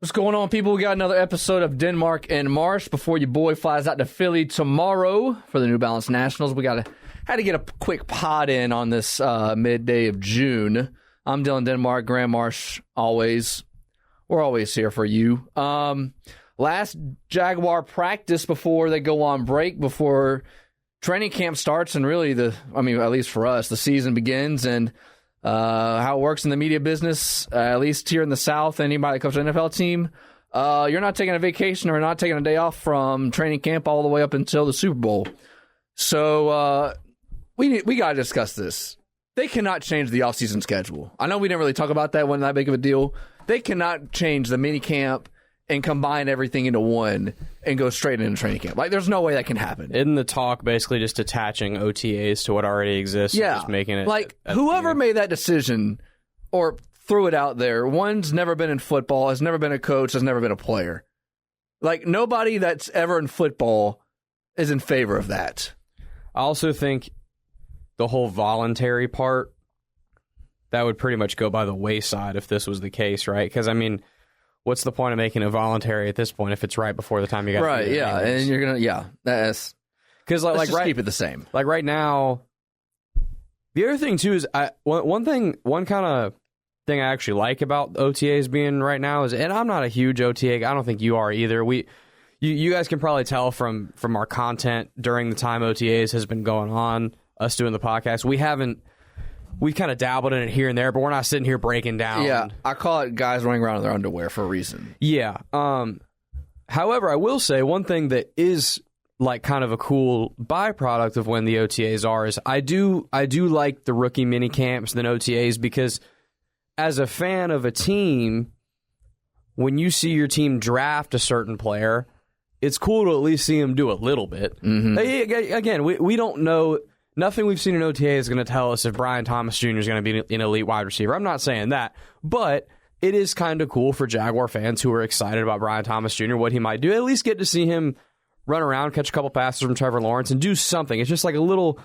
What's going on, people? We got another episode of Denmark and Marsh before your boy flies out to Philly tomorrow for the New Balance Nationals. We had to get a quick pod in on this midday of June. I'm Dylan Denmark, Graham Marsh, always. We're always here for you. Last Jaguar practice before they go on break, before training camp starts, and really at least for us, the season begins, and how it works in the media business, at least here in the South, anybody that comes to an NFL team, you're not taking a vacation or not taking a day off from training camp all the way up until the Super Bowl. So we got to discuss this. They cannot change the offseason schedule. I know we didn't really talk about that, wasn't that big of a deal. They cannot change the mini camp and combine everything into one and go straight into training camp. Like, there's no way that can happen. Isn't the talk basically just attaching OTAs to what already exists? Yeah. And just making it like, whoever made that decision or threw it out there, one's never been in football, has never been a coach, has never been a player. Like, nobody that's ever in football is in favor of that. I also think the whole voluntary part, that would pretty much go by the wayside if this was the case, right? Because, I mean, what's the point of making it voluntary at this point if it's right before the time you got to right? Yeah, and you're gonna that's because like right, keep it the same. Like right now, the other thing too is one kind of thing I actually like about OTAs being right now is, and I'm not a huge OTA. I don't think you are either. You guys can probably tell from our content during the time OTAs has been going on. Us doing the podcast, we kind of dabbled in it here and there, but we're not sitting here breaking down. Yeah, I call it guys running around in their underwear for a reason. Yeah. However, I will say one thing that is like kind of a cool byproduct of when the OTAs are is I do like the rookie mini camps than OTAs, because as a fan of a team, when you see your team draft a certain player, it's cool to at least see them do a little bit. Mm-hmm. Again, we don't know. Nothing we've seen in OTA is going to tell us if Brian Thomas Jr. is going to be an elite wide receiver. I'm not saying that, but it is kind of cool for Jaguar fans who are excited about Brian Thomas Jr., what he might do. At least get to see him run around, catch a couple passes from Trevor Lawrence, and do something. It's just like a little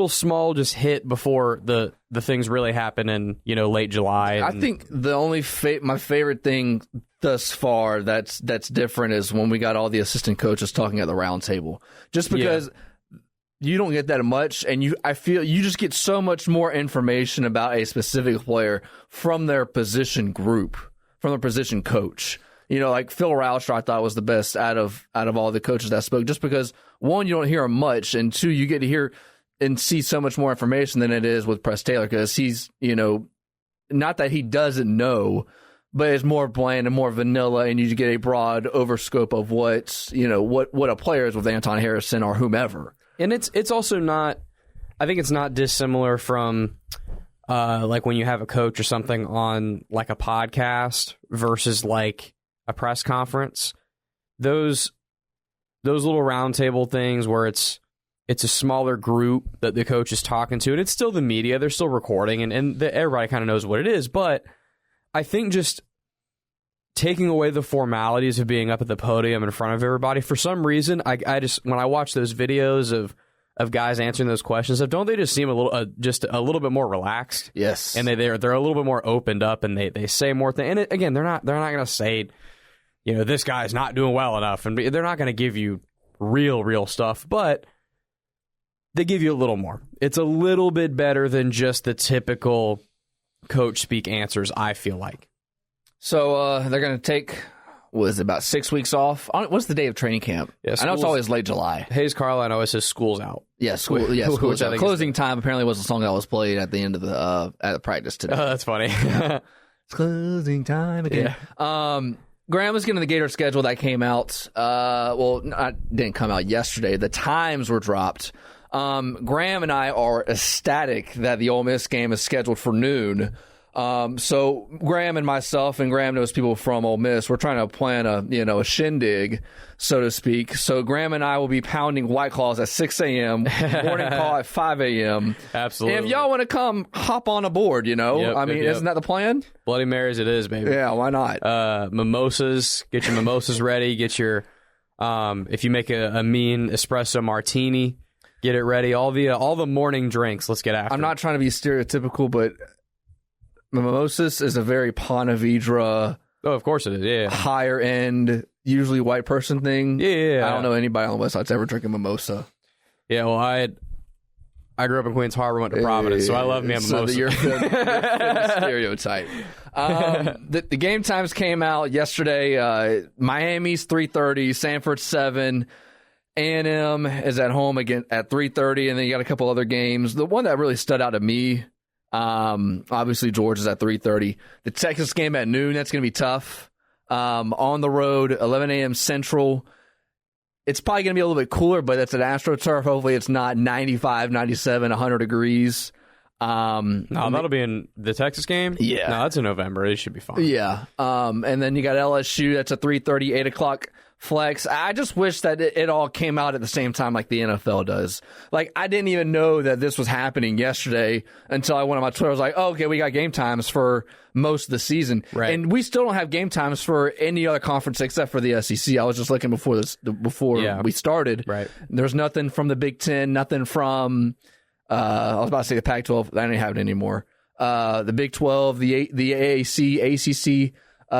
small just hit before the things really happen in late July. I think the only my favorite thing thus far that's different is when we got all the assistant coaches talking at the round table. Just because. Yeah. You don't get that much, and I feel you just get so much more information about a specific player from their position group, from their position coach. Like Phil Rauscher, I thought was the best out of all the coaches that spoke, just because, one, you don't hear him much, and two, you get to hear and see so much more information than it is with Press Taylor, because he's, not that he doesn't know, but it's more bland and more vanilla, and you get a broad overscope of what a player is with Anton Harrison or whomever. And it's also not, I think it's not dissimilar from like when you have a coach or something on like a podcast versus like a press conference. Those little roundtable things where it's a smaller group that the coach is talking to, and it's still the media, they're still recording, and everybody kind of knows what it is. But I think just taking away the formalities of being up at the podium in front of everybody, for some reason, I just, when I watch those videos of guys answering those questions, don't they just seem a little bit more relaxed? Yes, and they're a little bit more opened up, and they say more things. And again, they're not going to say, this guy's not doing well enough, and they're not going to give you real stuff, but they give you a little more. It's a little bit better than just the typical coach speak answers, I feel like. So they're going to take, about 6 weeks off? What's the day of training camp? Yeah, I know it's always late July. Hayes Carline always says school's out. Yeah, school's out. Closing time apparently was the song that was played at the end of the practice today. Oh, that's funny. It's closing time again. Yeah. Graham was getting the Gators schedule that came out. Didn't come out yesterday. The times were dropped. Graham and I are ecstatic that the Ole Miss game is scheduled for noon. So Graham and myself, and Graham knows people from Ole Miss, we're trying to plan a shindig, so to speak. So Graham and I will be pounding White Claws at 6 a.m., morning call at 5 a.m. Absolutely. And if y'all want to come, hop on aboard, Yep, isn't that the plan? Bloody Marys it is, baby. Yeah, why not? Mimosas, get your mimosas ready, get your, if you make a mean espresso martini, get it ready. All the morning drinks, let's get after I'm not trying to be stereotypical, but mimosas is a very Ponte Vedra Oh, of course it is. Yeah. higher end, usually white person thing. Yeah. I don't know anybody on the West Side that's ever drinking mimosa. Yeah, well, I grew up in Queens Harbor, went to Providence, so I love me a mimosa. So you're a stereotype. The game times came out yesterday. Miami's 3:30, Sanford's 7. A&M is at home again at 3:30, and then you got a couple other games. The one that really stood out to me, obviously Georgia's at 3:30. The Texas game at noon, that's going to be tough. On the road, 11 a.m. Central. It's probably going to be a little bit cooler, but it's an AstroTurf. Hopefully it's not 95, 97, 100 degrees. No, that'll be in the Texas game? Yeah. No, that's in November. It should be fine. Yeah. And then you got LSU. That's a 3:30, 8 o'clock flex. I just wish that it all came out at the same time like the NFL does. Like, I didn't even know that this was happening yesterday until I went on my Twitter. I was like, oh, okay, we got game times for most of the season. Right. And we still don't have game times for any other conference except for the SEC. I was just looking before we started. Right. There's nothing from the Big Ten, nothing from, I was about to say the Pac-12. I don't have it anymore. The Big 12, the AAC, ACC.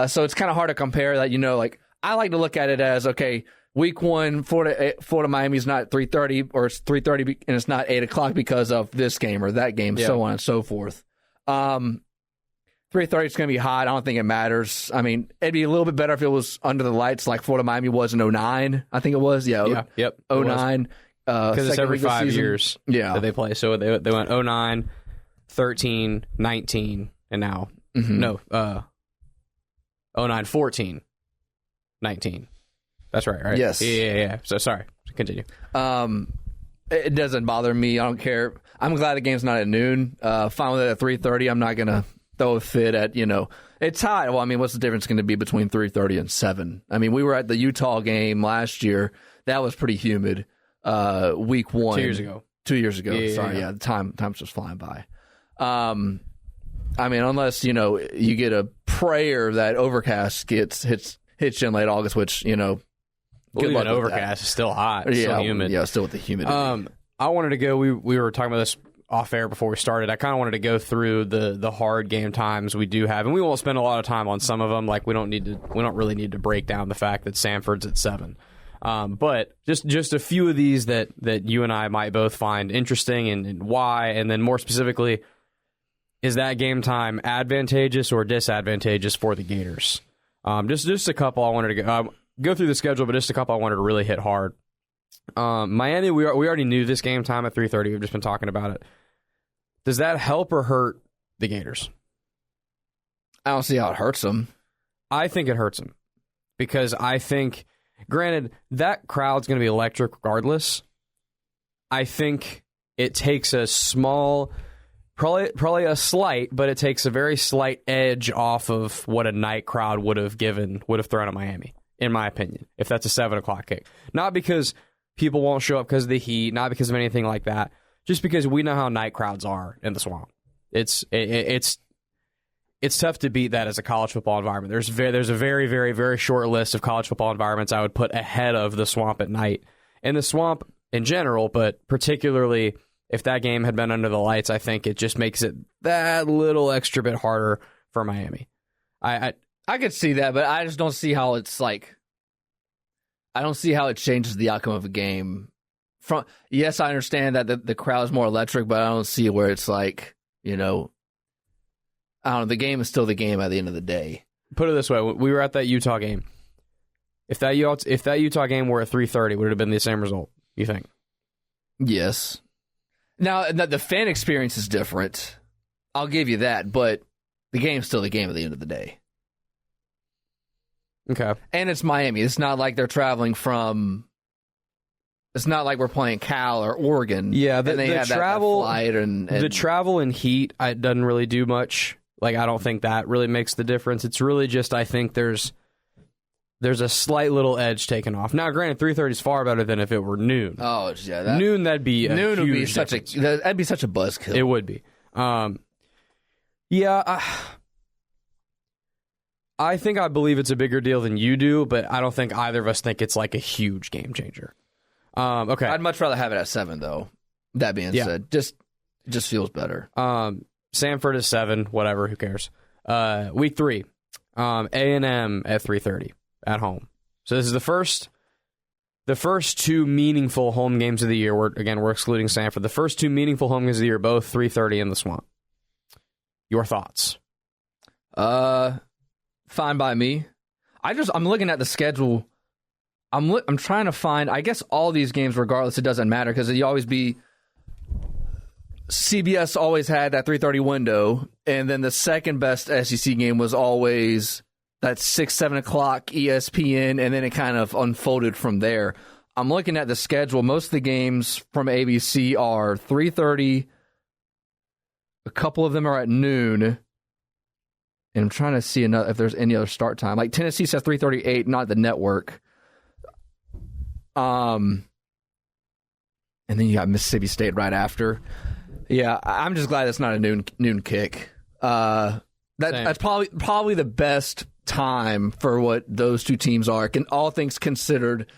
So it's kind of hard to compare that, like, I like to look at it as, okay, week 1, Florida Miami's not 3:30, or it's 3:30 and it's not 8 o'clock because of this game or that game, so on and so forth. 3:30 is going to be hot. I don't think it matters. I mean, it'd be a little bit better if it was under the lights like Florida Miami was in 09, I think it was. Yeah. Yep. 09. Because it's every 5 years that they play. So they went 09, 13, 19, and now, 09, 14. 19. That's right? Yes. Yeah. So sorry. Continue. It doesn't bother me. I don't care. I'm glad the game's not at noon. Fine with it at 3:30. I'm not going to throw a fit at, it's hot. Well, I mean, what's the difference going to be between 3:30 and 7? I mean, we were at the Utah game last year. That was pretty humid. Week 1. 2 years ago. 2 years ago. Yeah, Sorry. Yeah. The time's just flying by. I mean, unless, you get a prayer that overcast hits you in late August, which, good even luck with overcast is still hot. It's still humid. Yeah, still with the humidity. I wanted to go, we were talking about this off air before we started. I kind of wanted to go through the hard game times we do have, and we won't spend a lot of time on some of them. Like, we don't really need to break down the fact that Sanford's at 7. But just a few of these that you and I might both find interesting and why, and then more specifically, is that game time advantageous or disadvantageous for the Gators? Just a couple I wanted to go through the schedule, but just a couple I wanted to really hit hard. Miami, we already knew this game time at 3:30. We've just been talking about it. Does that help or hurt the Gators? I don't see how it hurts them. I think it hurts them because I think, granted, that crowd's going to be electric regardless. I think it takes a small, probably a slight, but it takes a very slight edge off of what a night crowd would have thrown at Miami, in my opinion, if that's a 7 o'clock kick. Not because people won't show up because of the heat, not because of anything like that, just because we know how night crowds are in the Swamp. It's tough to beat that as a college football environment. There's a very, very, very short list of college football environments I would put ahead of the Swamp at night. And the Swamp in general, but particularly if that game had been under the lights, I think it just makes it that little extra bit harder for Miami. I could see that, but I just don't see how it's like. I don't see how it changes the outcome of a game. Yes, I understand that the crowd is more electric, but I don't see where it's like, I don't know. The game is still the game at the end of the day. Put it this way: we were at that Utah game. If that Utah game were at 3:30, would it have been the same result? You think? Yes. Now, the fan experience is different. I'll give you that, but the game's still the game at the end of the day. Okay. And it's Miami. It's not like they're traveling from... It's not like we're playing Cal or Oregon. Yeah, the travel... that flight and the travel and heat, it doesn't really do much. Like, I don't think that really makes the difference. It's really just, I think there's a slight little edge taken off. Now, granted, 3:30 is far better than if it were noon. Oh, yeah. Noon, that'd be noon would be that'd be such a buzzkill. It would be. I think I believe it's a bigger deal than you do, but I don't think either of us think it's like a huge game changer. Okay. I'd much rather have it at 7, though. That being said, it just feels better. Sanford is 7, whatever, who cares? Week 3. A&M at 3:30 at home. So this is the first two meaningful home games of the year. We're excluding Sanford. The first two meaningful home games of the year, both 3:30 in the Swamp. Your thoughts? Fine by me. I'm looking at the schedule. I'm trying to find. I guess all these games, regardless, it doesn't matter because you always be. CBS always had that 3:30 window, and then the second best SEC game was always that 6-7 o'clock ESPN, and then it kind of unfolded from there. I'm looking at the schedule. Most of the games from ABC are 3:30. A couple of them are at noon, and I'm trying to see if there's any other start time. Like Tennessee says 3:38, not the network. And then you got Mississippi State right after. Yeah, I'm just glad it's not a noon kick. That's probably the best time for what those two teams are. All things considered,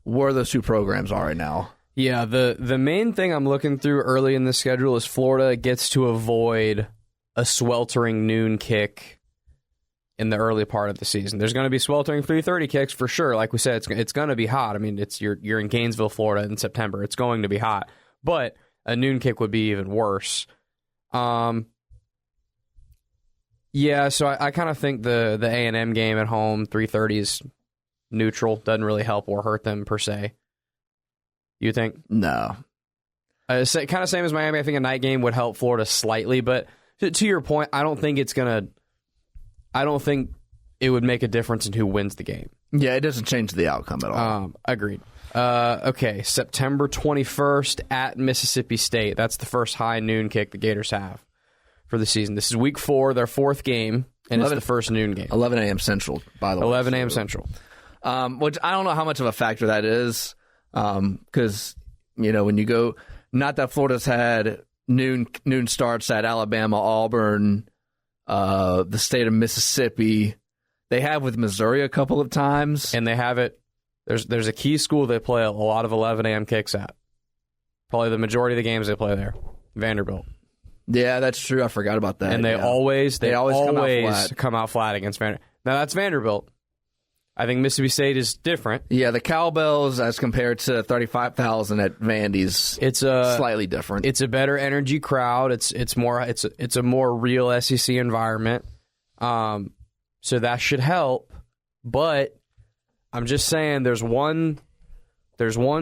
where those two programs are right now. Yeah, the main thing I'm looking through early in the schedule is Florida gets to avoid a sweltering noon kick in the early part of the season. There's going to be sweltering 3:30 kicks for sure. Like we said, it's going to be hot. I mean, you're in Gainesville, Florida in September. It's going to be hot, but a noon kick would be even worse. Yeah, so I kind of think the A&M game at home, 3:30 is neutral. Doesn't really help or hurt them per se. You think? No. Kind of same as Miami. I think a night game would help Florida slightly, but to your point, I don't think it would make a difference in who wins the game. Yeah, it doesn't change the outcome at all. Agreed. Okay, September 21st at Mississippi State. That's the first high noon kick the Gators have for the season. This is week 4, their 4th game, and it's the first noon game. 11 a.m. Central, by the way. 11 a.m. Central. Which I don't know how much of a factor that is, because, when you go, not that Florida's had noon starts at Alabama, Auburn, the state of Mississippi. They have with Missouri a couple of times. And they have it. There's a key school they play a lot of 11 a.m. kicks at. Probably the majority of the games they play there. Vanderbilt. Yeah, that's true. I forgot about that. And they always come out flat against Vanderbilt. Now, that's Vanderbilt. I think Mississippi State is different. Yeah, the Cowbells as compared to 35,000 at Vandy's, it's slightly different. It's a better energy crowd. It's a more real SEC environment. So that should help. But I'm just saying there's one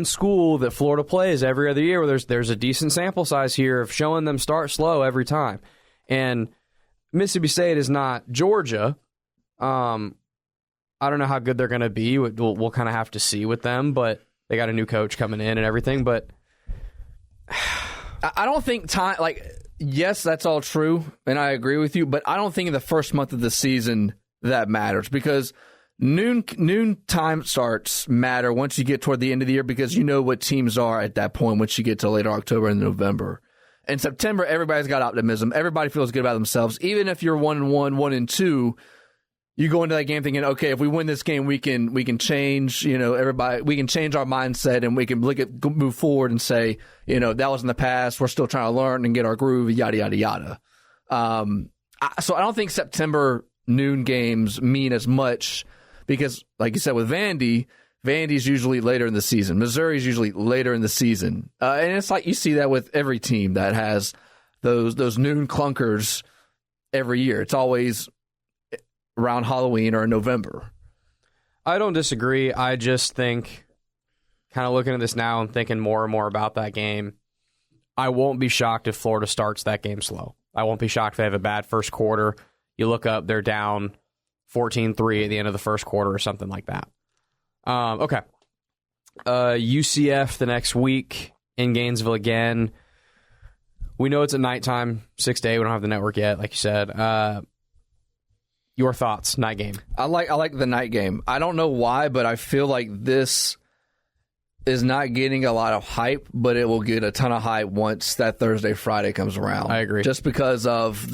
school that Florida plays every other year where there's a decent sample size here of showing them start slow every time. And Mississippi State is not Georgia. I don't know how good they're going to be. We'll kind of have to see with them, but they got a new coach coming in and everything. But I don't think yes, that's all true, and I agree with you, but I don't think in the first month of the season that matters because noon time starts matter once you get toward the end of the year because you know what teams are at that point once you get to later October and November. In September, everybody's got optimism. Everybody feels good about themselves. Even if you're 1-1, 1-2, you go into that game thinking, okay, if we win this game, we can change, everybody, we can change our mindset and we can move forward and say, that was in the past. We're still trying to learn and get our groove, yada, yada, yada. So I don't think September noon games mean as much because, like you said, with Vandy's usually later in the season. Missouri's usually later in the season. And it's like you see that with every team that has those noon clunkers every year. It's always around Halloween or in November. I don't disagree. I just think, kind of looking at this now and thinking more and more about that game, I won't be shocked if Florida starts that game slow. I won't be shocked if they have a bad first quarter. You look up, they're down 14-3 at the end of the first quarter or something like that. Okay. UCF the next week in Gainesville again. We know it's at nighttime, 6 to 8. We don't have the network yet, like you said. Your thoughts, night game? I like the night game. I don't know why, but I feel like this is not getting a lot of hype, but it will get a ton of hype once that Thursday, Friday comes around. I agree. Just because of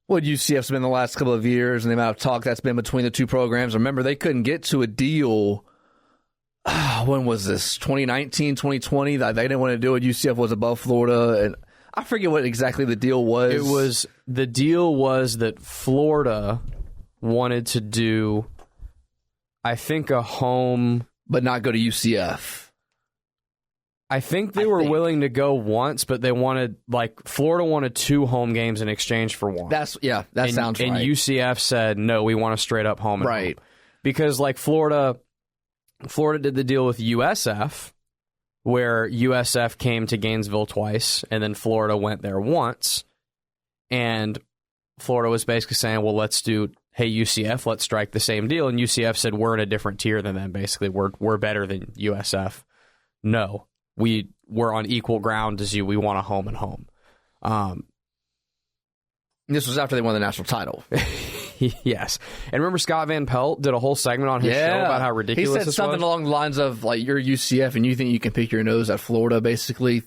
what UCF's been the last couple of years and the amount of talk that's been between the two programs. Remember, they couldn't get to a deal. When was this? 2019, 2020? They didn't want to do it. UCF was above Florida, and I forget what exactly the deal was. The deal was that Florida wanted to do, I think, a home... But not go to UCF. I think they were willing to go once, but they wanted, like, Florida wanted 2 home games in exchange for one. That sounds right. And UCF said, no, we want a straight up home and right. home. Because, like, Florida did the deal with USF, where USF came to Gainesville twice, and then Florida went there once. And Florida was basically saying, well, let's do, hey, UCF, let's strike the same deal. And UCF said, we're in a different tier than them, basically. We're better than USF. No. We're on equal ground as you. We want a home and home. This was after they won the national title. Yes. And remember Scott Van Pelt did a whole segment on his show about how ridiculous this was? He said something along the lines of, like, you're UCF and you think you can pick your nose at Florida, basically.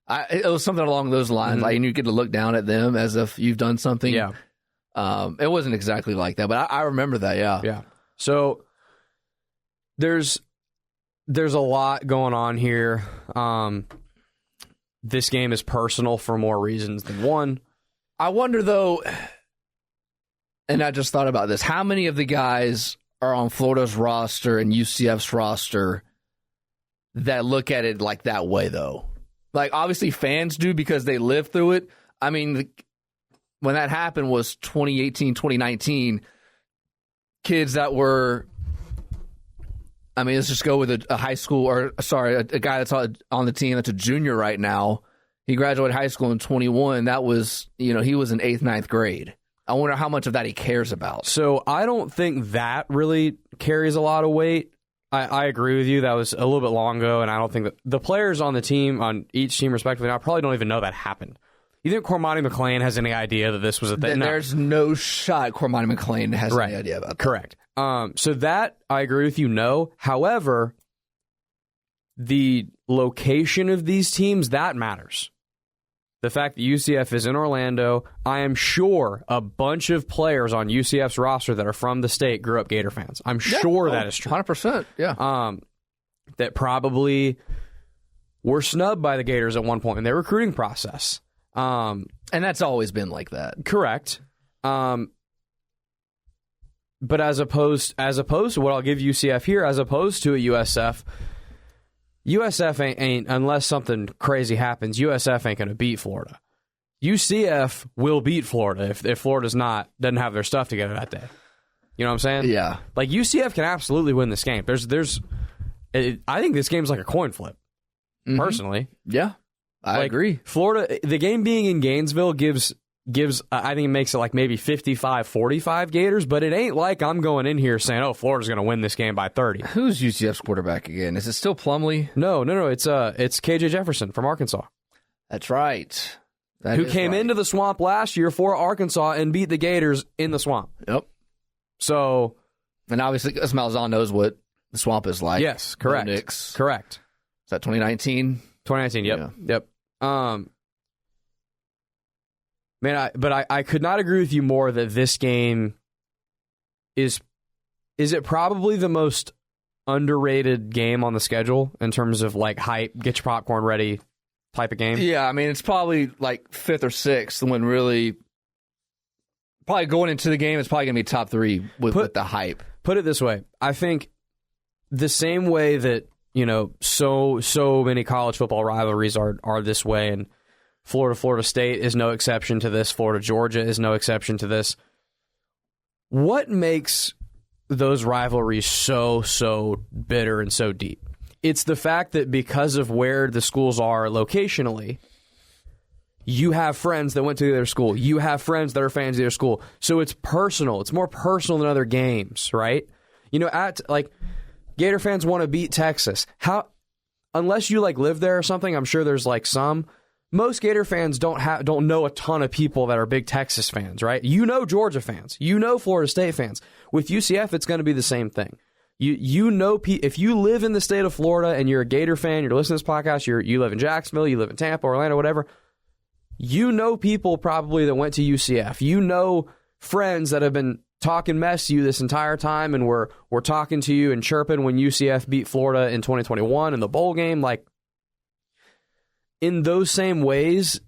It was something along those lines. Mm-hmm. Like, and you get to look down at them as if you've done something. Yeah. It wasn't exactly like that, but I remember that, yeah. Yeah. So there's a lot going on here. This game is personal for more reasons than one. I wonder, though, and I just thought about this, how many of the guys are on Florida's roster and UCF's roster that look at it like that way, though? Like, obviously fans do because they lived through it. I mean, when that happened was 2018, 2019. Kids that were... I mean, let's just go with a high school, a guy that's on the team that's a junior right now. He graduated high school in 21. That was, he was in 8th, 9th grade. I wonder how much of that he cares about. So I don't think that really carries a lot of weight. I agree with you. That was a little bit long ago, and I don't think that the players on the team, on each team respectively, now probably don't even know that happened. You think Cormani McClain has any idea that this was a thing? There's no shot Cormani McClain has any idea about that. Correct. So that, I agree with you, no. However, the location of these teams, that matters. The fact that UCF is in Orlando, I am sure a bunch of players on UCF's roster that are from the state grew up Gator fans. I'm sure that is true. 100%, yeah. That probably were snubbed by the Gators at one point in their recruiting process. And that's always been like that. Correct. But as opposed to what I'll give UCF here, as opposed to a USF ain't unless something crazy happens, USF ain't going to beat Florida. UCF will beat Florida if Florida's doesn't have their stuff together that day. You know what I'm saying? Yeah. Like, UCF can absolutely win this game. I think this game's like a coin flip, personally. Yeah, I agree. Florida, the game being in Gainesville gives I think it makes it like maybe 55-45 Gators, but it ain't like I'm going in here saying, oh, Florida's going to win this game by 30. Who's UCF's quarterback again? Is it still Plumlee? No. It's KJ Jefferson from Arkansas. That's right. Who came into the Swamp last year for Arkansas and beat the Gators in the Swamp. Yep. So, and obviously, as Malzahn knows what the Swamp is like. Yes, correct. Correct. Is that 2019? 2019, yep. Yeah. Yep. Man, I could not agree with you more that this game is it probably the most underrated game on the schedule in terms of like hype, get your popcorn ready type of game? Yeah, I mean, it's probably like 5th or 6th when really probably going into the game, it's probably going to be top 3 with the hype. Put it this way. I think the same way that, so many college football rivalries are this way, and Florida State is no exception to this. Florida-Georgia is no exception to this. What makes those rivalries so bitter and so deep? It's the fact that because of where the schools are locationally, you have friends that went to their school. You have friends that are fans of their school. So it's personal. It's more personal than other games, right? Gator fans want to beat Texas. Unless you live there or something, I'm sure there's some. Most Gator fans don't know a ton of people that are big Texas fans, right? Georgia fans. Florida State fans. With UCF, it's going to be the same thing. If you live in the state of Florida and you're a Gator fan, you're listening to this podcast, you live in Jacksonville, you live in Tampa, Orlando, whatever, people probably that went to UCF. Friends that have been talking mess to you this entire time and we're talking to you and chirping when UCF beat Florida in 2021 in the bowl game. In those same ways,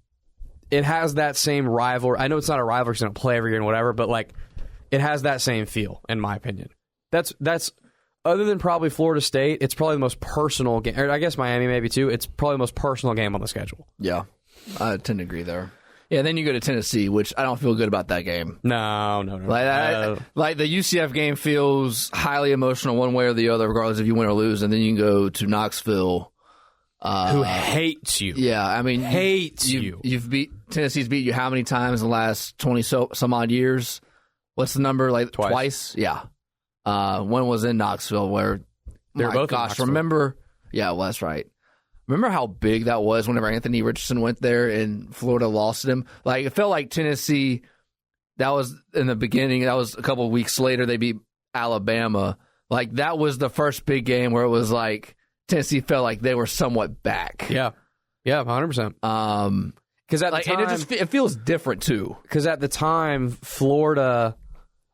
it has that same rivalry. I know it's not a rivalry because they don't play every year and whatever, but It has that same feel, in my opinion. That's other than probably Florida State, it's probably the most personal game. Or I guess Miami maybe too. It's probably the most personal game on the schedule. Yeah, I tend to agree there. Yeah, then you go to Tennessee, which I don't feel good about that game. No. Like the UCF game feels highly emotional one way or the other, regardless if you win or lose. And then you can go to Knoxville, who hates you. Yeah, I mean, hates you. Tennessee's beat you how many times in the last 20 some odd years? What's the number? Like twice? Yeah. One was in Knoxville, where they were both in Knoxville. Remember? Yeah, well, that's right. Remember how big that was whenever Anthony Richardson went there and Florida lost him? Like, it felt like Tennessee, that was in the beginning. That was a couple of weeks later. They beat Alabama. Like, that was the first big game where it was like Tennessee felt like they were somewhat back. Yeah, 100%. Because at the time, and it feels different too. Because at the time, Florida,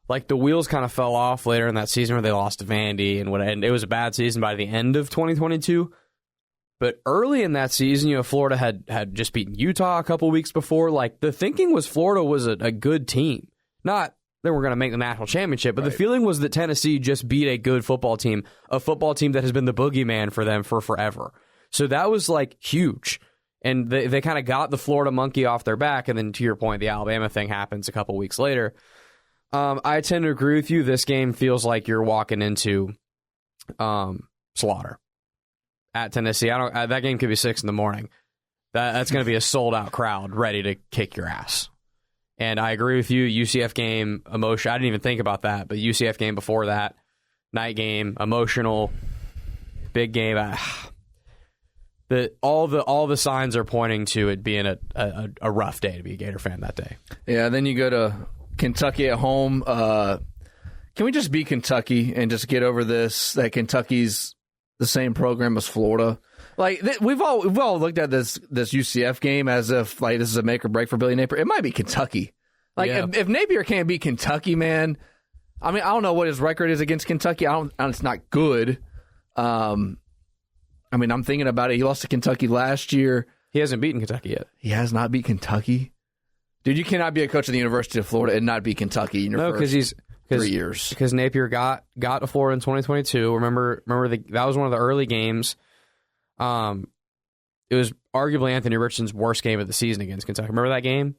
like the wheels kind of fell off later in that season where they lost to Vandy, and it was a bad season by the end of 2022. But early in that season, Florida had just beaten Utah a couple weeks before. Like, the thinking was Florida was a good team. Not that we're going to make the national championship, but the feeling was that Tennessee just beat a good football team, a football team that has been the boogeyman for them for forever. So that was, like, huge. And they kind of got the Florida monkey off their back, and then, to your point, the Alabama thing happens a couple weeks later. I tend to agree with you. This game feels like you're walking into slaughter. At Tennessee, that game could be 6 a.m. That's going to be a sold-out crowd ready to kick your ass. And I agree with you. UCF game, emotion. I didn't even think about that, but UCF game before that, night game, emotional, big game. All the signs are pointing to it being a rough day to be a Gator fan that day. Yeah. Then you go to Kentucky at home. Can we just beat Kentucky and just get over this? That Kentucky's the same program as Florida. Like, we've all looked at this UCF game as if, like, this is a make or break for Billy Napier. It might be Kentucky. Like, if Napier can't beat Kentucky, man, I mean, I don't know what his record is against Kentucky. It's not good. I mean, I'm thinking about it. He lost to Kentucky last year. He hasn't beaten Kentucky yet. He has not beat Kentucky? Dude, you cannot be a coach at the University of Florida and not beat Kentucky in your first 3 years. Because Napier got to Florida in 2022. Remember that was one of the early games. It was arguably Anthony Richardson's worst game of the season against Kentucky. Remember that game?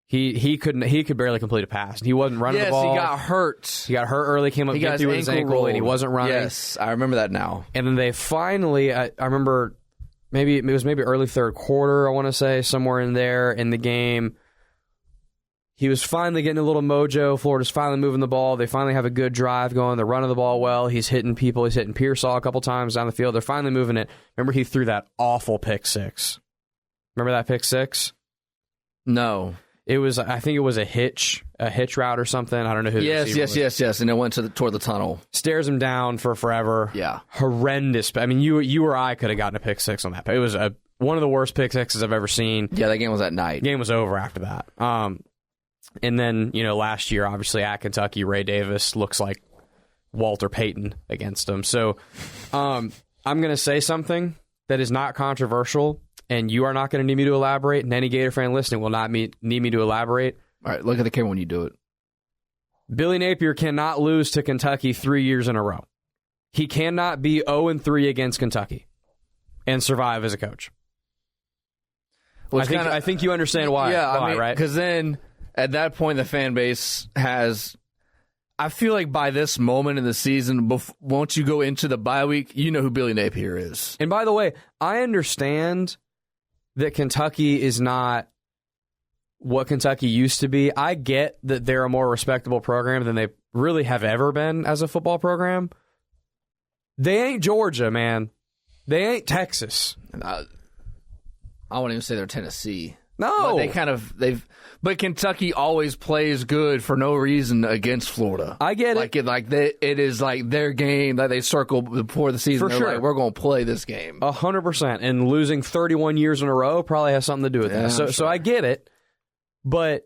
He could barely complete a pass. He wasn't running the ball. Yes, he got hurt. He got hurt early, came up empty with his ankle, and he wasn't running. Yes, I remember that now. And then they finally, I remember, maybe early third quarter, I want to say, somewhere in there in the game. He was finally getting a little mojo. Florida's finally moving the ball. They finally have a good drive going. They're running the ball well. He's hitting people. He's hitting Pearsall a couple times down the field. They're finally moving it. Remember, he threw that awful pick six. Remember that pick six? No. I think it was a hitch route or something. I don't know who. Yes. And it went toward the tunnel. Stares him down for forever. Yeah. Horrendous. I mean, you or I could have gotten a pick six on that. It was one of the worst pick sixes I've ever seen. Yeah, that game was at night. Game was over after that. And then, last year, obviously, at Kentucky, Ray Davis looks like Walter Payton against him. So I'm going to say something that is not controversial, and you are not going to need me to elaborate, and any Gator fan listening will not need me to elaborate. All right, look at the camera when you do it. Billy Napier cannot lose to Kentucky 3 years in a row. He cannot be 0-3 against Kentucky and survive as a coach. I think you understand why. Yeah, why, right? Because then at that point, the fan base has. I feel like by this moment in the season, once you go into the bye week, you know who Billy Napier is. And by the way, I understand that Kentucky is not what Kentucky used to be. I get that they're a more respectable program than they really have ever been as a football program. They ain't Georgia, man. They ain't Texas. I won't even say they're Tennessee. No. But but Kentucky always plays good for no reason against Florida. I get it. It is like their game that they circle before the season. For sure. Like, we're going to play this game. 100%. And losing 31 years in a row probably has something to do with that. So I get it. But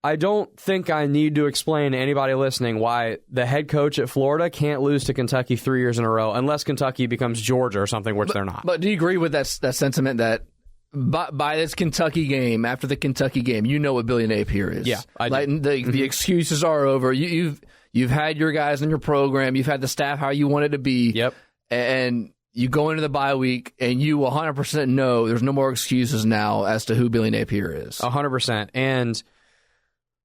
I don't think I need to explain to anybody listening why the head coach at Florida can't lose to Kentucky 3 years in a row unless Kentucky becomes Georgia or something, which they're not. But do you agree with that sentiment that by this Kentucky game, after the Kentucky game, you know what Billy Napier is. Yeah, I do. The excuses are over. You've had your guys in your program. You've had the staff how you want it to be. Yep. And you go into the bye week, and you 100% know there's no more excuses now as to who Billy Napier is. 100%. And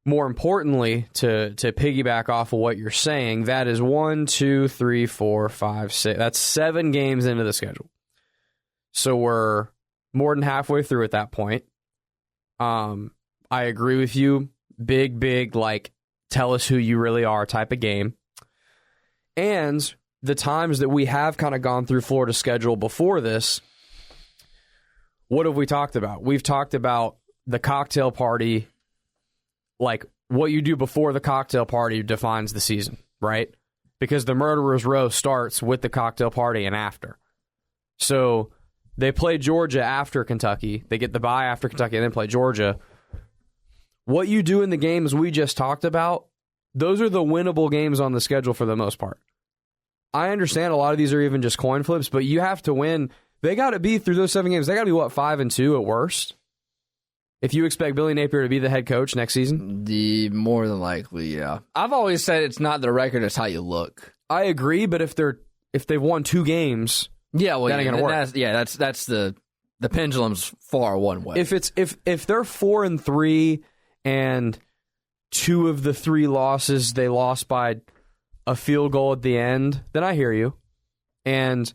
more importantly, to piggyback off of what you're saying, that is 1, 2, 3, 4, 5, 6. That's 7 games into the schedule. So we're more than halfway through at that point. I agree with you. Big, like, tell us who you really are type of game. And the times that we have kind of gone through Florida's schedule before this, what have we talked about? We've talked about the cocktail party, like what you do before the cocktail party defines the season, right? Because the Murderer's Row starts with the cocktail party and after. So they play Georgia after Kentucky. They get the bye after Kentucky and then play Georgia. What you do in the games we just talked about, those are the winnable games on the schedule for the most part. I understand a lot of these are even just coin flips, but you have to win. They got to be, through those 7 games, they got to be, 5-2 at worst? If you expect Billy Napier to be the head coach next season? More than likely, yeah. I've always said it's not the record, it's how you look. I agree, but if they've won 2 games, yeah, well, that ain't gonna work. That's the pendulum's far one way. If they're 4-3 and 2 of the 3 losses they lost by a field goal at the end, then I hear you. And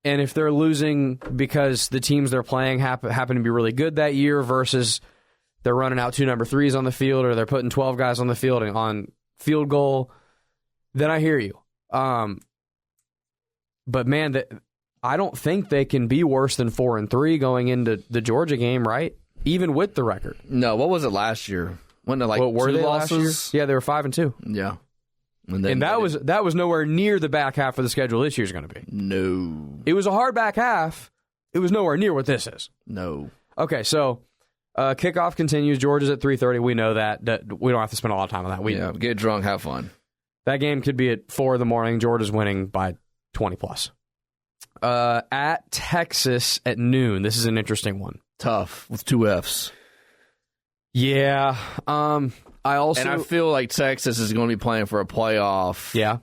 if they're losing because the teams they're playing happen to be really good that year versus they're running out 2 number 3s on the field or they're putting 12 guys on the field on field goal, then I hear you. But man, I don't think they can be worse than 4-3 going into the Georgia game, right? Even with the record. No, what was it last year? Wasn't it like what were 2 they losses? last year? Yeah, they were 5-2. Yeah. And that was nowhere near the back half of the schedule this year's going to be. No. It was a hard back half. It was nowhere near what this is. No. Okay, so kickoff continues. Georgia's at 3:30. We know that. We don't have to spend a lot of time on that. Get drunk, have fun. That game could be at 4 a.m. Georgia's winning by 20 plus. At Texas at noon. This is an interesting one. Tough with 2 Fs. Yeah. I feel like Texas is going to be playing for a playoff. Yeah.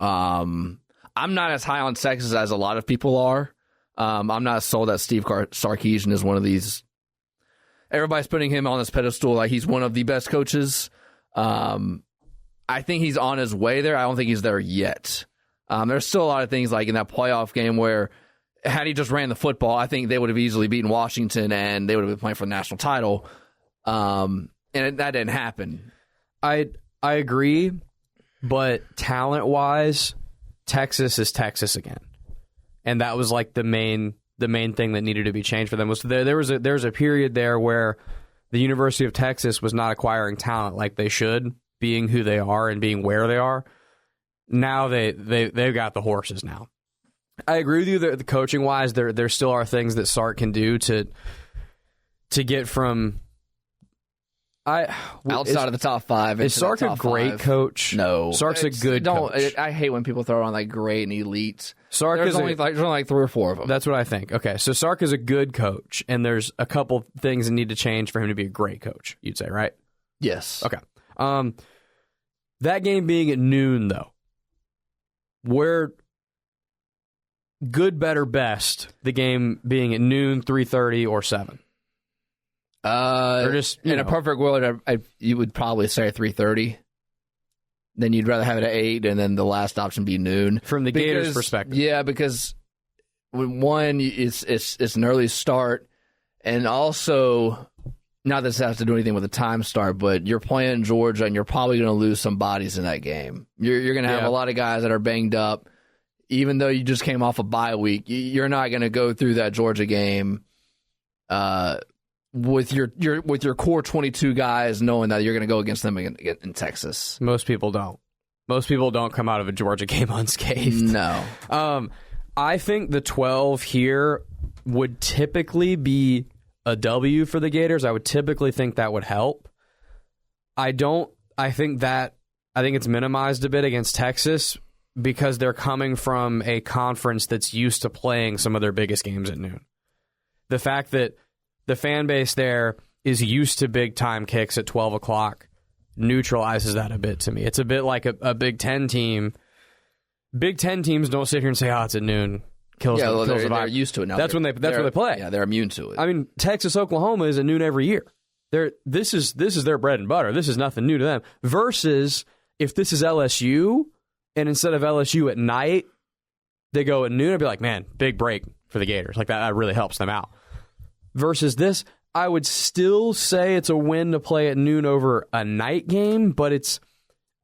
I'm not as high on Texas as a lot of people are. I'm not sold that Steve Sarkisian is one of these. Everybody's putting him on this pedestal like he's one of the best coaches. I think he's on his way there. I don't think he's there yet. There's still a lot of things like in that playoff game where had he just ran the football, I think they would have easily beaten Washington and they would have been playing for the national title. And that didn't happen. I agree, but talent-wise, Texas is Texas again, and that was like the main thing that needed to be changed for them. Was there was a period there where the University of Texas was not acquiring talent like they should, being who they are and being where they are. Now they've got the horses now. I agree with you that the coaching-wise, there still are things that Sark can do to get from. Outside of the top 5. Is Sark a great coach? No. Sark's a good coach. I hate when people throw on like great and elite. There's only like 3 or 4 of them. That's what I think. Okay, so Sark is a good coach, and there's a couple things that need to change for him to be a great coach, you'd say, right? Yes. Okay. That game being at noon, though, where good, better, best, the game being at noon, 3:30, or 7? Or just in a perfect world, you would probably say 3:30. Then you'd rather have it at 8, and then the last option be noon. From the Gators' perspective, yeah, because one, it's an early start, and also not that this has to do anything with the time start, but you're playing Georgia, and you're probably going to lose some bodies in that game. You're going to have a lot of guys that are banged up, even though you just came off a bye week. You're not going to go through that Georgia game. With your core 22 guys, knowing that you're going to go against them in Texas. Most people don't. Most people don't come out of a Georgia game unscathed. No. I think the 12 here would typically be a W for the Gators. I would typically think that would help. I think it's minimized a bit against Texas because they're coming from a conference that's used to playing some of their biggest games at noon. The fact that the fan base there is used to big time kicks at 12 o'clock neutralizes that a bit to me. It's a bit like a Big Ten team. Big Ten teams don't sit here and say, "Oh, it's at noon." Kills they're used to it now. That's when they play. Yeah, they're immune to it. I mean, Texas, Oklahoma is at noon every year. This is their bread and butter. This is nothing new to them. Versus if this is LSU, and instead of LSU at night, they go at noon, I'd be like, man, big break for the Gators. Like that really helps them out. Versus this, I would still say it's a win to play at noon over a night game, but it's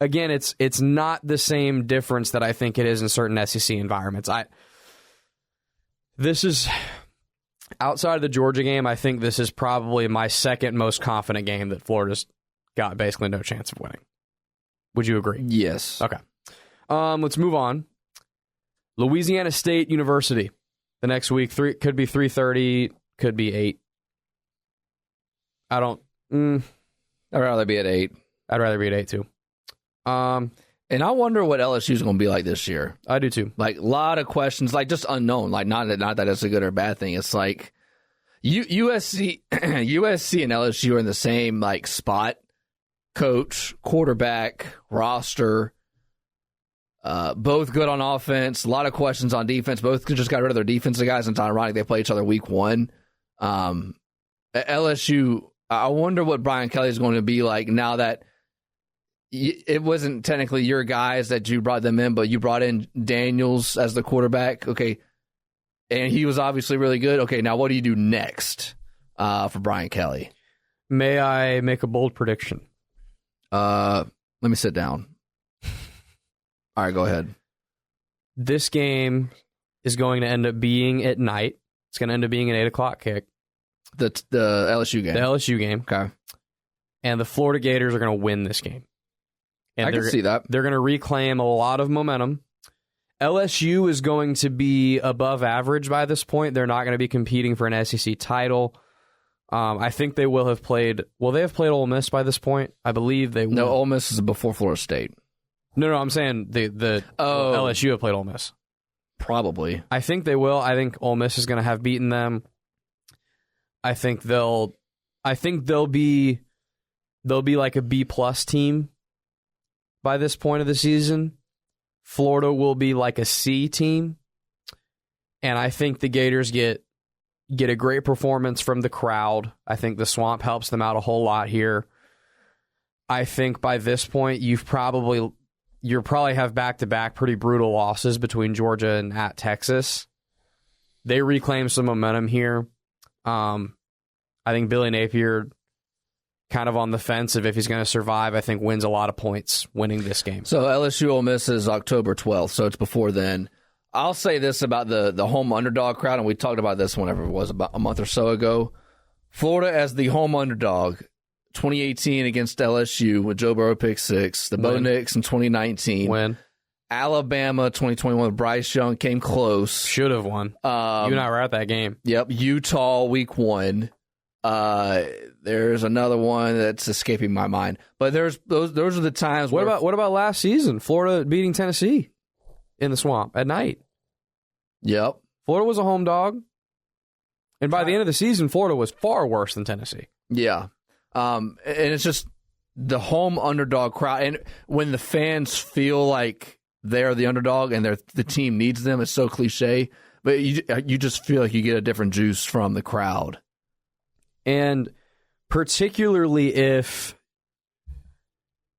not the same difference that I think it is in certain SEC environments. This is outside of the Georgia game. I think this is probably my second most confident game that Florida's got basically no chance of winning. Would you agree? Yes. Okay. Let's move on. Louisiana State University. The next week, could be 3:30, could be 8. I'd rather be at 8. I'd rather be at 8 too. And I wonder what LSU's going to be like this year. I do too. Like a lot of questions, like just unknown. Like not that it's a good or bad thing. It's like USC and LSU are in the same like spot. Coach, quarterback, roster, both good on offense. A lot of questions on defense. Both just got rid of their defensive guys, and it's ironic they play each other week 1. At LSU, I wonder what Brian Kelly is going to be like now that it wasn't technically your guys that you brought them in, but you brought in Daniels as the quarterback. Okay. And he was obviously really good. Okay, now what do you do next for Brian Kelly? May I make a bold prediction? Let me sit down. All right, go ahead. This game is going to end up being at night. It's going to end up being an 8 o'clock kick. The LSU game. The LSU game. Okay. And the Florida Gators are going to win this game. And I can see that. They're going to reclaim a lot of momentum. LSU is going to be above average by this point. They're not going to be competing for an SEC title. I think they will have played. Will they have played Ole Miss by this point? I believe they will. No, Ole Miss is before Florida State. No, I'm saying the LSU have played Ole Miss. Probably. I think they will. I think Ole Miss is going to have beaten them. I think they'll be like a B+ team by this point of the season. Florida will be like a C team. And I think the Gators get a great performance from the crowd. I think the Swamp helps them out a whole lot here. I think by this point you'll probably have back-to-back pretty brutal losses between Georgia and at Texas. They reclaim some momentum here. I think Billy Napier, kind of on the fence of if he's going to survive, I think wins a lot of points winning this game. So LSU Ole Miss is October 12th, so it's before then. I'll say this about the home underdog crowd, and we talked about this whenever it was about a month or so ago. Florida as the home underdog, 2018 against LSU with Joe Burrow pick 6. The Bo Nix in 2019. Win. Alabama 2021 with Bryce Young came close. Should have won. You and I were at that game. Yep. Utah week 1. There's another one that's escaping my mind, but those are the times. What about last season? Florida beating Tennessee in the Swamp at night. Yep. Florida was a home dog, and by the end of the season, Florida was far worse than Tennessee. Yeah. And it's just the home underdog crowd, and when the fans feel like they're the underdog and the team needs them, it's so cliche, but you just feel like you get a different juice from the crowd. And particularly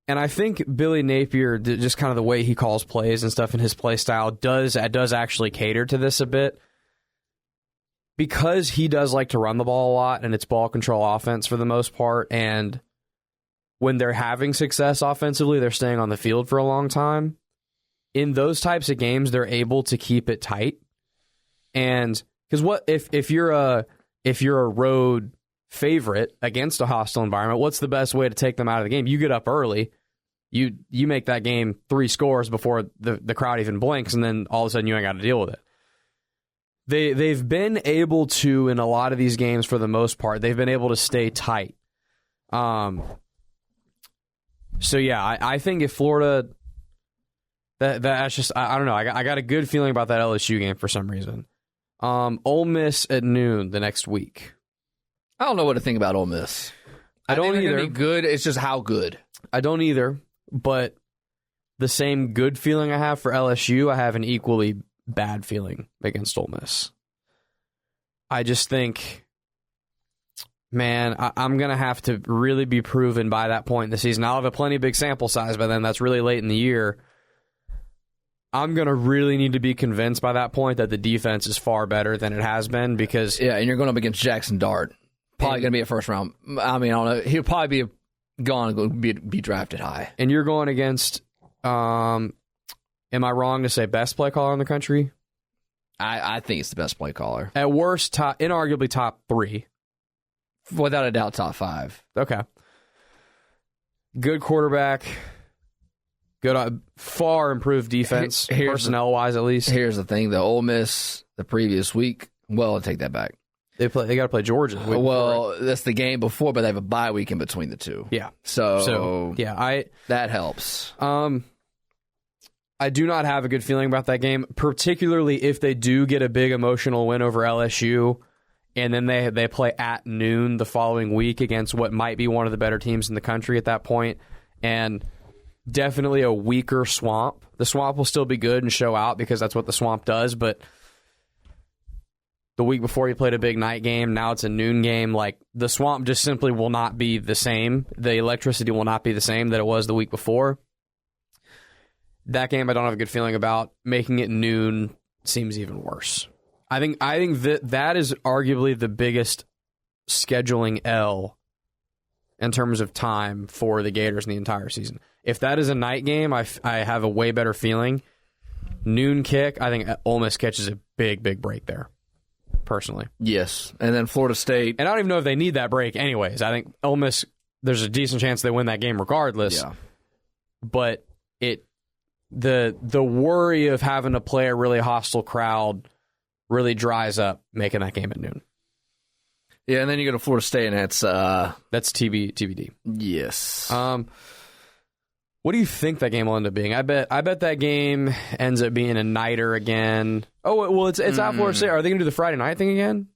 and I think Billy Napier, just kind of the way he calls plays and stuff in his play style, does actually cater to this a bit. Because he does like to run the ball a lot, and it's ball control offense for the most part, and when they're having success offensively, they're staying on the field for a long time. In those types of games, they're able to keep it tight. And because what if you're a road favorite against a hostile environment, what's the best way to take them out of the game? You get up early, you make that game 3 scores before the crowd even blinks, and then all of a sudden you ain't got to deal with it. They've been able to, in a lot of these games for the most part, they've been able to stay tight. So yeah, I think if Florida, that's just, I don't know, I got a good feeling about that LSU game for some reason. Ole Miss at noon the next week. I don't know what to think about Ole Miss. I don't think they're either. gonna be good. It's just how good. I don't either, but the same good feeling I have for LSU, I have an equally bad feeling against Ole Miss. I just think, man, I'm going to have to really be proven by that point in the season. I'll have a plenty big sample size by then. That's really late in the year. I'm going to really need to be convinced by that point that the defense is far better than it has been because... Yeah, and you're going up against Jackson Dart. Probably going to be a first round. I mean, I don't know. He'll probably be drafted high. And you're going against... am I wrong to say best play caller in the country? I think it's the best play caller. At worst, inarguably top 3. Without a doubt, top 5. Okay. Good quarterback. Good, far improved defense, personnel-wise at least. Here's the thing, though. Ole Miss, the previous week, well, I'll take that back. They got to play Georgia. That's the game before, but they have a bye week in between the two. Yeah. So yeah, that helps. I do not have a good feeling about that game, particularly if they do get a big emotional win over LSU, and then they play at noon the following week against what might be one of the better teams in the country at that point, and definitely a weaker Swamp. The Swamp will still be good and show out because that's what the Swamp does, but the week before you played a big night game, now it's a noon game. Like, the Swamp just simply will not be the same. The electricity will not be the same that it was the week before. That game I don't have a good feeling about. Making it noon seems even worse. I think that is arguably the biggest scheduling L in terms of time for the Gators in the entire season. If that is a night game, I have a way better feeling. Noon kick, I think Ole Miss catches a big, big break there, personally. Yes, and then Florida State. And I don't even know if they need that break anyways. I think Ole Miss, there's a decent chance they win that game regardless. Yeah. But the worry of having to play a really hostile crowd really dries up making that game at noon. Yeah, and then you go to Florida State, and that's TBD. Yes. What do you think that game will end up being? I bet that game ends up being a nighter again. Oh well, it's at Florida State. Are they gonna do the Friday night thing again?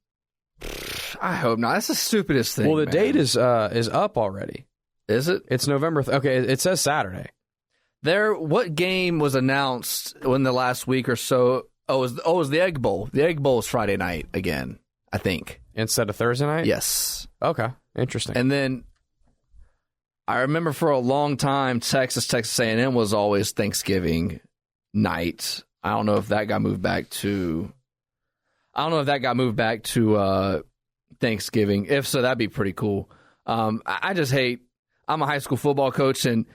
I hope not. That's the stupidest thing. Well, the date is up already. Is it? It's November. Okay, it says Saturday. What game was announced in the last week or so? Oh, it was the Egg Bowl. The Egg Bowl is Friday night again, I think. Instead of Thursday night? Yes. Okay, interesting. And then I remember for a long time, Texas A&M was always Thanksgiving night. I don't know if that got moved back to Thanksgiving. If so, that'd be pretty cool. I just hate. I'm a high school football coach, and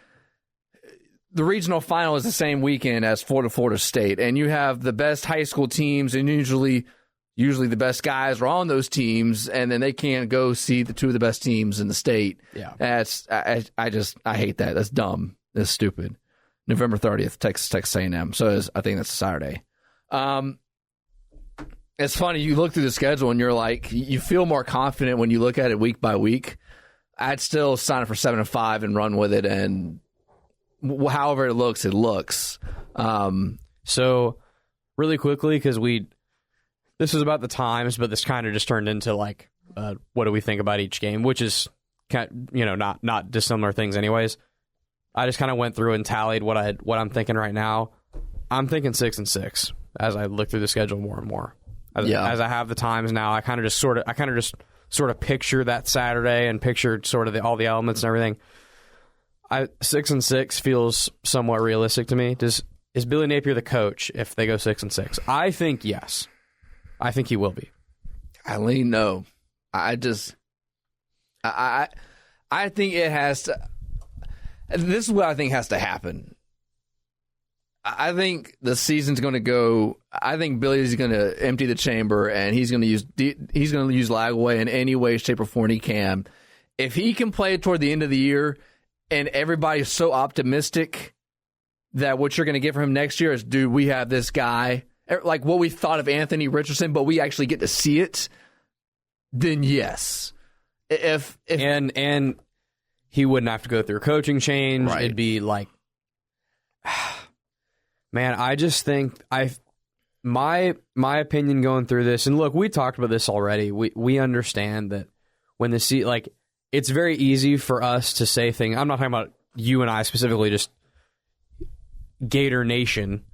the regional final is the same weekend as Florida State, and you have the best high school teams, and usually the best guys are on those teams, and then they can't go see the two of the best teams in the state. Yeah, I hate that. That's dumb. That's stupid. November 30th, Texas A&M. So I think that's a Saturday. It's funny. You look through the schedule, and you're like, you feel more confident when you look at it week by week. I'd still sign up for 7-5 and run with it, and however it looks, it looks. So, really quickly, because this was about the times, but this kind of just turned into like, what do we think about each game, which is kind of, not dissimilar things, anyways. I just kind of went through and tallied what I'm thinking right now. I'm thinking 6-6 as I look through the schedule more and more. As I have the times now, I kind of just sort of picture that Saturday and picture sort of all the elements and everything. 6-6 feels somewhat realistic to me. Is Billy Napier the coach if they go 6-6? I think yes. I think he will be. I lean no. I think it has to. This is what I think has to happen. I think the season's going to go. I think Billy's going to empty the chamber, and he's going to use Lagway in any way, shape, or form he can. If he can play toward the end of the year, and everybody's so optimistic that what you're going to get from him next year is, dude, we have this guy, like what we thought of Anthony Richardson, but we actually get to see it, then yes. If and he wouldn't have to go through a coaching change. Right. It'd be like, man, I just think my opinion going through this, and look, we talked about this already. We understand that when it's very easy for us to say things. I'm not talking about you and I specifically, just Gator Nation.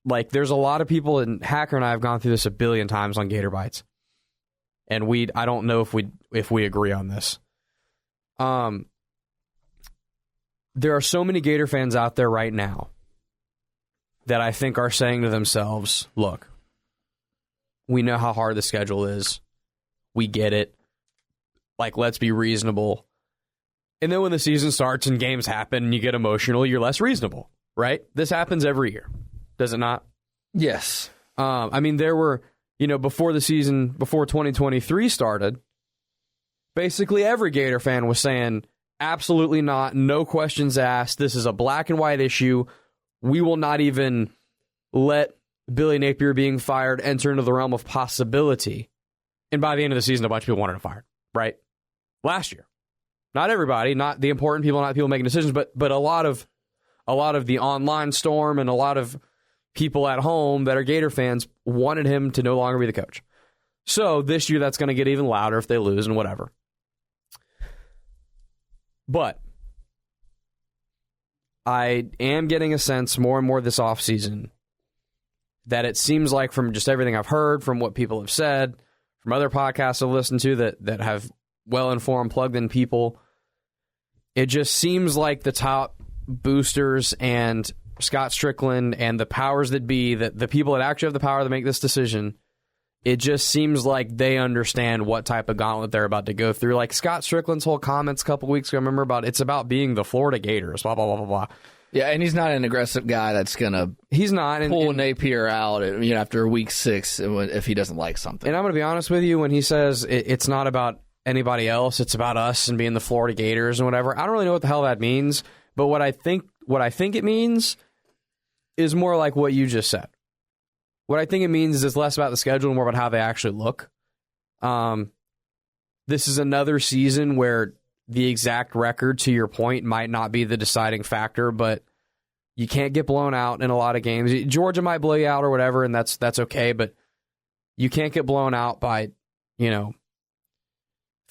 Like, there's a lot of people, and Hacker and I have gone through this a billion times on Gator Bites, and I don't know if we agree on this. There are so many Gator fans out there right now that I think are saying to themselves, look, we know how hard the schedule is. We get it. Like, let's be reasonable. And then when the season starts and games happen and you get emotional, you're less reasonable, right? This happens every year. Does it not? Yes. I mean, there were, before the season, before 2023 started, basically every Gator fan was saying, absolutely not, no questions asked. This is a black and white issue. We will not even let Billy Napier being fired enter into the realm of possibility. And by the end of the season, a bunch of people wanted him fired, right? Last year. Not everybody, not the important people, not people making decisions, but a lot of the online storm and a lot of people at home that are Gator fans wanted him to no longer be the coach. So this year, that's going to get even louder if they lose and whatever. But I am getting a sense more and more this offseason that it seems like, from just everything I've heard, from what people have said, from other podcasts I've listened to that have well-informed, plugged-in people, it just seems like the top boosters and Scott Strickland and the powers that be, that the people that actually have the power to make this decision, it just seems like they understand what type of gauntlet they're about to go through. Like Scott Strickland's whole comments a couple weeks ago, I remember, about it's about being the Florida Gators, blah, blah, blah, blah, blah. Yeah, and he's not an aggressive guy that's going to pull Napier out after week 6 if he doesn't like something. And I'm going to be honest with you, when he says it's not about anybody else, it's about us and being the Florida Gators and whatever, I don't really know what the hell that means, but what I think it means is more like what you just said. What I think it means is it's less about the schedule and more about how they actually look. This is another season where the exact record, to your point, might not be the deciding factor, but you can't get blown out in a lot of games. Georgia might blow you out or whatever, and that's okay, but you can't get blown out by,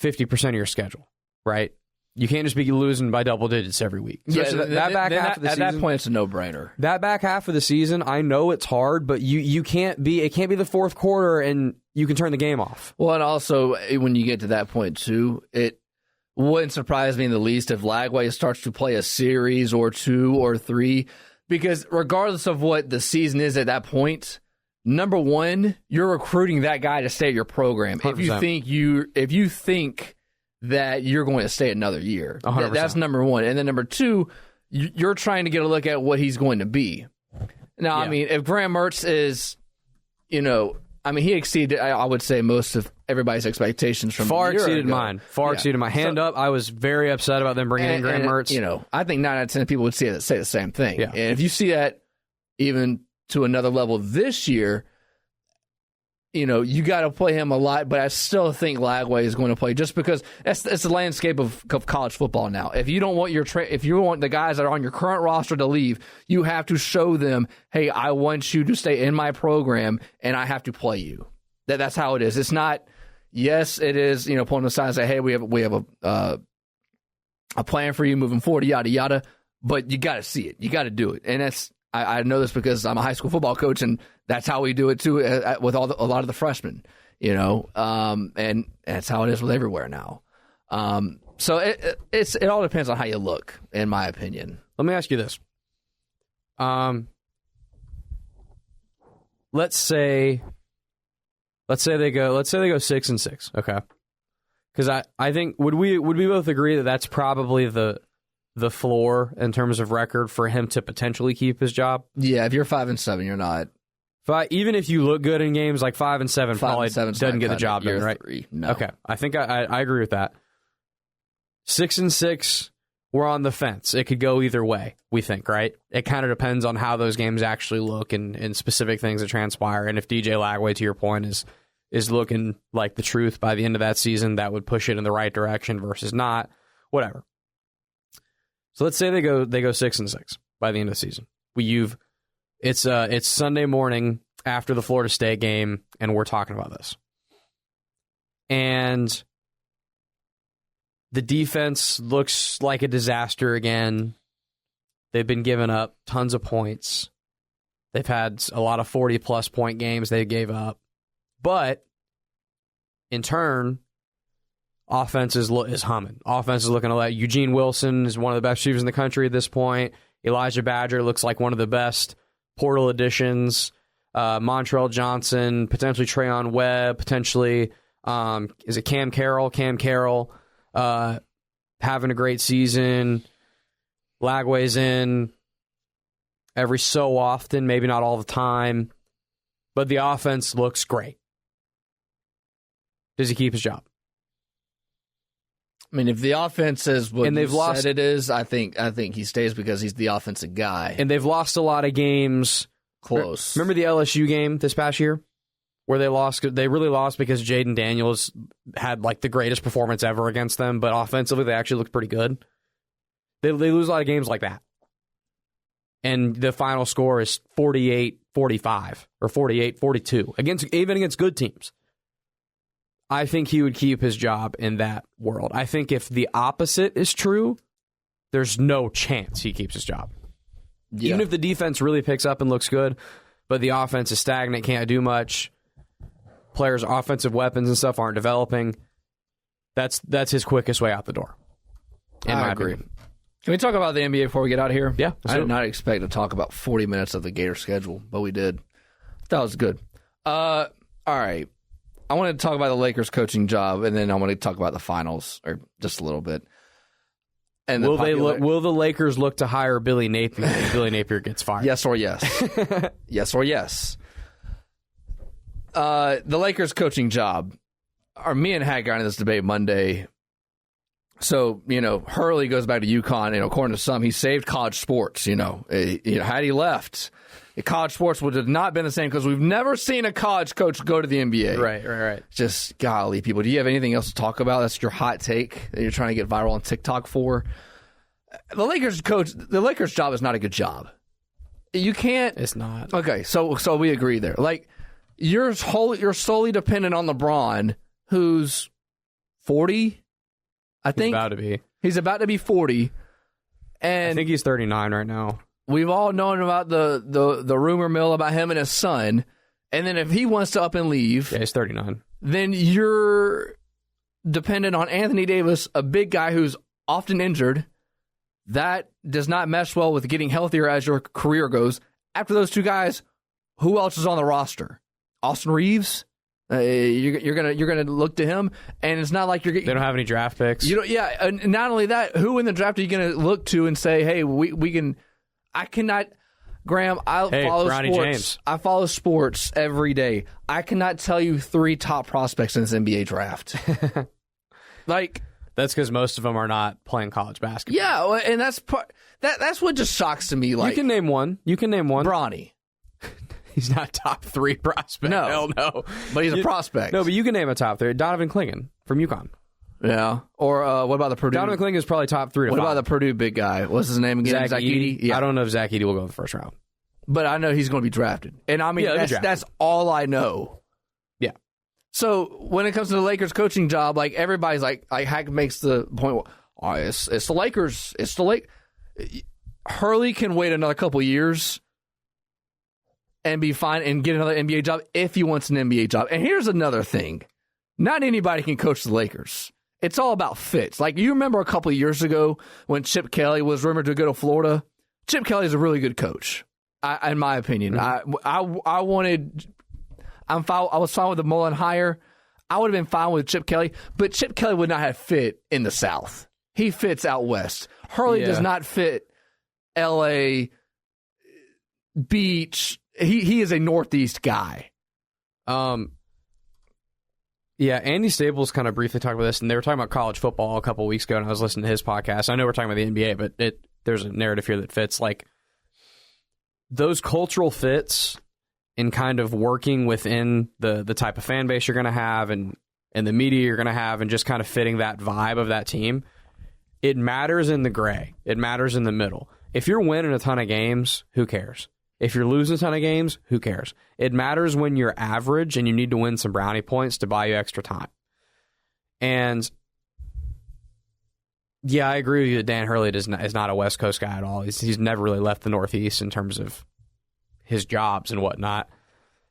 50% of your schedule, right? You can't just be losing by double digits every week. Yeah, at that point, it's a no-brainer. That back half of the season, I know it's hard, but it can't be the fourth quarter and you can turn the game off. Well, and also, when you get to that point, too, it wouldn't surprise me in the least if Lagway starts to play a series or 2 or 3, because regardless of what the season is at that point, number one, you're recruiting that guy to stay at your program. 100%. If you think that you're going to stay another year, 100%. That's number one. And then number two, you're trying to get a look at what he's going to be. Now, yeah. I mean, if Graham Mertz is, he exceeded, I would say, most of everybody's expectations from far a year exceeded ago. mine. Exceeded my hand up. I was very upset about them bringing in Graham Mertz. I think 9 out of 10 people would say the same thing. Yeah. And if you see that even to another level this year, you got to play him a lot, but I still think Lagway is going to play, just because it's the landscape of college football now. If you don't want if you want the guys that are on your current roster to leave, you have to show them, hey, I want you to stay in my program, and I have to play you. That's how it is. It's not. Yes, it is. Pulling them aside and say, hey, we have a plan for you moving forward, yada yada. But you got to see it. You got to do it, and that's. I know this because I'm a high school football coach, and that's how we do it too with a lot of the freshmen, and that's how it is with everywhere now. So it all depends on how you look, in my opinion. Let me ask you this. Let's say they go 6-6, okay? Because I think would we both agree that that's probably the floor in terms of record for him to potentially keep his job? Yeah, if you're 5-7, you're not. Even if you look good in games, like 5-7 probably doesn't get the job done, right? 3, no. Okay, I think I agree with that. 6-6, we're on the fence. It could go either way, we think, right? It kind of depends on how those games actually look and specific things that transpire. And if DJ Lagway, to your point, is looking like the truth by the end of that season, that would push it in the right direction versus not. Whatever. So let's say they go 6-6 by the end of the season. It's Sunday morning after the Florida State game, and we're talking about this. And the defense looks like a disaster again. They've been giving up tons of points. They've had a lot of 40-plus point games they gave up. But, in turn, offense is humming. Offense is looking to let Eugene Wilson is one of the best receivers in the country at this point. Elijah Badger looks like one of the best portal additions. Montrell Johnson, potentially Trayon Webb, potentially, is it Cam Carroll? Cam Carroll having a great season. Lagway's in every so often, maybe not all the time, but the offense looks great. Does he keep his job? I mean, if the offense is what and they've said it is, I think he stays because he's the offensive guy. And they've lost a lot of games close. Remember the LSU game this past year where they lost? They really lost because Jaden Daniels had like the greatest performance ever against them, but offensively they actually looked pretty good. They lose a lot of games like that. And the final score is 48-45 or 48-42 even against good teams. I think he would keep his job in that world. I think if the opposite is true, there's no chance he keeps his job. Yeah. Even if the defense really picks up and looks good, but the offense is stagnant, can't do much, players' offensive weapons and stuff aren't developing, that's his quickest way out the door. I agree. Can we talk about the NBA before we get out of here? Yeah. I did not expect to talk about 40 minutes of the Gator schedule, but we did. That was good. All right. I want to talk about the Lakers coaching job, and then I want to talk about the finals, or just a little bit. And will the Lakers look to hire Billy Napier if Billy Napier gets fired? Yes or yes. Yes or yes. The Lakers coaching job. Me and Hat got into this debate Monday. So, Hurley goes back to UConn, and according to some, he saved college sports, had he left, college sports would have not been the same because we've never seen a college coach go to the NBA. Right. Just, golly, people, do you have anything else to talk about? That's your hot take that you're trying to get viral on TikTok for? The Lakers job is not a good job. You can't. It's not. Okay, so we agree there. Like, you're solely dependent on LeBron, who's 40. I think he's about to be 40, and I think he's 39 right now. We've all known about the rumor mill about him and his son, and then if he wants to up and leave, yeah, he's 39. Then you're dependent on Anthony Davis, a big guy who's often injured. That does not mesh well with getting healthier as your career goes. After those two guys, who else is on the roster? Austin Reeves. You're gonna look to him, and it's not like they don't have any draft picks. And not only that, who in the draft are you gonna look to and say, hey, we can? I cannot, Graham. Follow Bronny sports. James. I follow sports every day. I cannot tell you 3 top prospects in this NBA draft. That's because most of them are not playing college basketball. Yeah, and that's what just shocks to me. Like, you can name one. Bronny. He's not top 3 prospect. No. Hell no. But he's a prospect. No, but you can name a top 3. Donovan Clingan from UConn. Yeah. Or what about the Purdue? Donovan Clingan is probably top 3 to 5. What about the Purdue big guy? What's his name again? Zach Edey? Yeah. I don't know if Zach Edey will go in the first round. But I know he's going to be drafted. And I mean, that's all I know. Yeah. So when it comes to the Lakers coaching job, like everybody's like Hack makes the point, it's the Lakers. It's the Lakers. Hurley can wait another couple years and be fine and get another NBA job if he wants an NBA job. And here's another thing. Not anybody can coach the Lakers. It's all about fits. Like, you remember a couple of years ago when Chip Kelly was rumored to go to Florida? Chip Kelly is a really good coach, in my opinion. Mm-hmm. I was fine with the Mullen hire. I would have been fine with Chip Kelly, but Chip Kelly would not have fit in the South. He fits out West. Hurley does not fit L.A., Beach. He is a Northeast guy. Yeah, Andy Staples kind of briefly talked about this, and they were talking about college football a couple of weeks ago, and I was listening to his podcast. I know we're talking about the NBA, but there's a narrative here that fits. Like, those cultural fits in kind of working within the type of fan base you're going to have and the media you're going to have and just kind of fitting that vibe of that team, it matters in the gray. It matters in the middle. If you're winning a ton of games, who cares? If you're losing a ton of games, who cares? It matters when you're average and you need to win some brownie points to buy you extra time. And yeah, I agree with you that Dan Hurley is not a West Coast guy at all. He's never really left the Northeast in terms of his jobs and whatnot.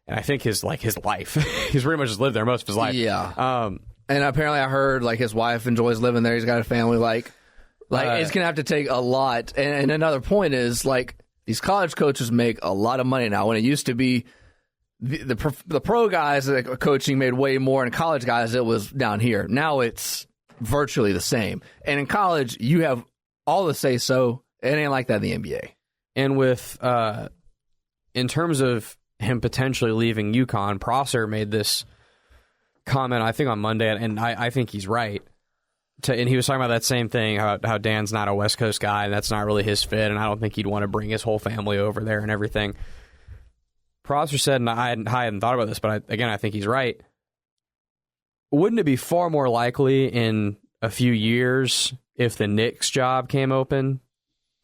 And I think his life. He's pretty much just lived there most of his life. Yeah. And apparently I heard his wife enjoys living there. He's got a family. It's going to have to take a lot. And another point is these college coaches make a lot of money now. When it used to be the pro guys that are coaching made way more, and college guys it was down here. Now it's virtually the same. And in college, you have all the say so. It ain't like that in the NBA. And with in terms of him potentially leaving UConn, Prosser made this comment, I think, on Monday, and I think he's right. And he was talking about that same thing, how Dan's not a West Coast guy, and that's not really his fit, and I don't think he'd want to bring his whole family over there and everything. Prosser said, and I hadn't thought about this, but I think he's right. Wouldn't it be far more likely in a few years if the Knicks job came open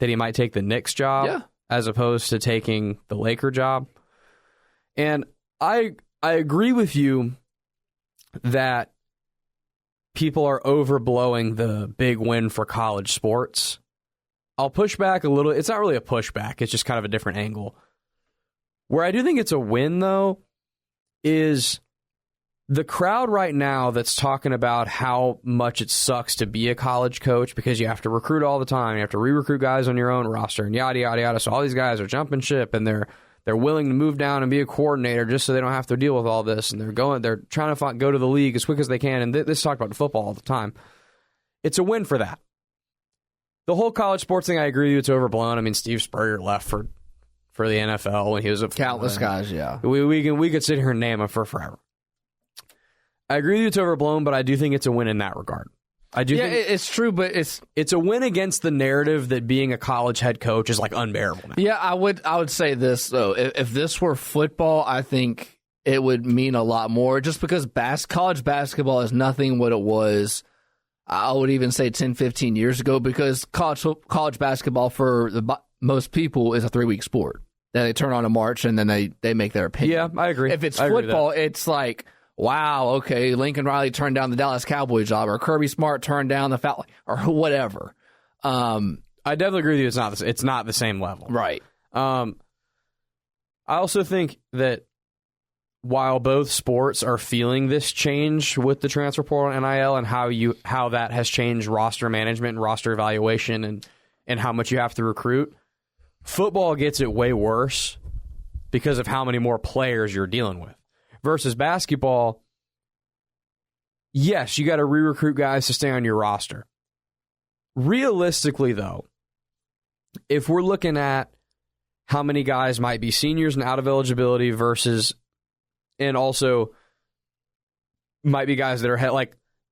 that he might take the Knicks job as opposed to taking the Laker job? And I agree with you that people are overblowing the big win for college sports. I'll push back a little. It's not really a pushback. It's just kind of a different angle. Where I do think it's a win, though, is the crowd right now that's talking about how much it sucks to be a college coach because you have to recruit all the time. You have to re-recruit guys on your own roster and yada, yada, yada. So all these guys are jumping ship and they're willing to move down and be a coordinator just so they don't have to deal with all this. And they're trying to go to the league as quick as they can. And this talk about football all the time. It's a win for that. The whole college sports thing, I agree with you, it's overblown. I mean, Steve Spurrier left for the NFL when he was a countless guys. Yeah, we could sit here and name him for forever. I agree with you, it's overblown, but I do think it's a win in that regard. I do. Yeah, think it's true, but it's a win against the narrative that being a college head coach is unbearable now. Yeah, I would say this though. If this were football, I think it would mean a lot more. Just because college basketball is nothing what it was. I would even say 10, 15 years ago, because college basketball for most people is a 3-week sport. Then they turn on in March and then they make their opinion. Yeah, I agree. If it's football, it's wow, okay, Lincoln Riley turned down the Dallas Cowboys job, or Kirby Smart turned down the Falcons, or whatever. I definitely agree with you. It's not the same level. Right. I also think that while both sports are feeling this change with the transfer portal and NIL and how that has changed roster management and roster evaluation and how much you have to recruit, football gets it way worse because of how many more players you're dealing with. Versus basketball, yes, you got to re-recruit guys to stay on your roster. Realistically, though, if we're looking at how many guys might be seniors and out of eligibility versus, and also might be guys that are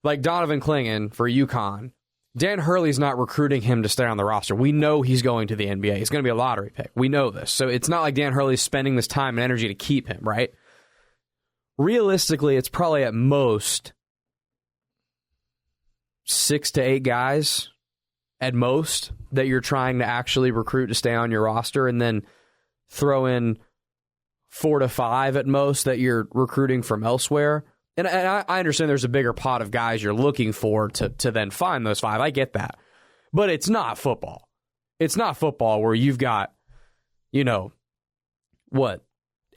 like Donovan Clingan for UConn, Dan Hurley's not recruiting him to stay on the roster. We know he's going to the NBA. He's going to be a lottery pick. We know this. So it's not like Dan Hurley's spending this time and energy to keep him, right? Realistically, it's probably at most 6 to 8 guys at most that you're trying to actually recruit to stay on your roster, and then throw in 4 to 5 at most that you're recruiting from elsewhere. And I understand there's a bigger pot of guys you're looking for to then find those 5. I get that. But it's not football. It's not football where you've got,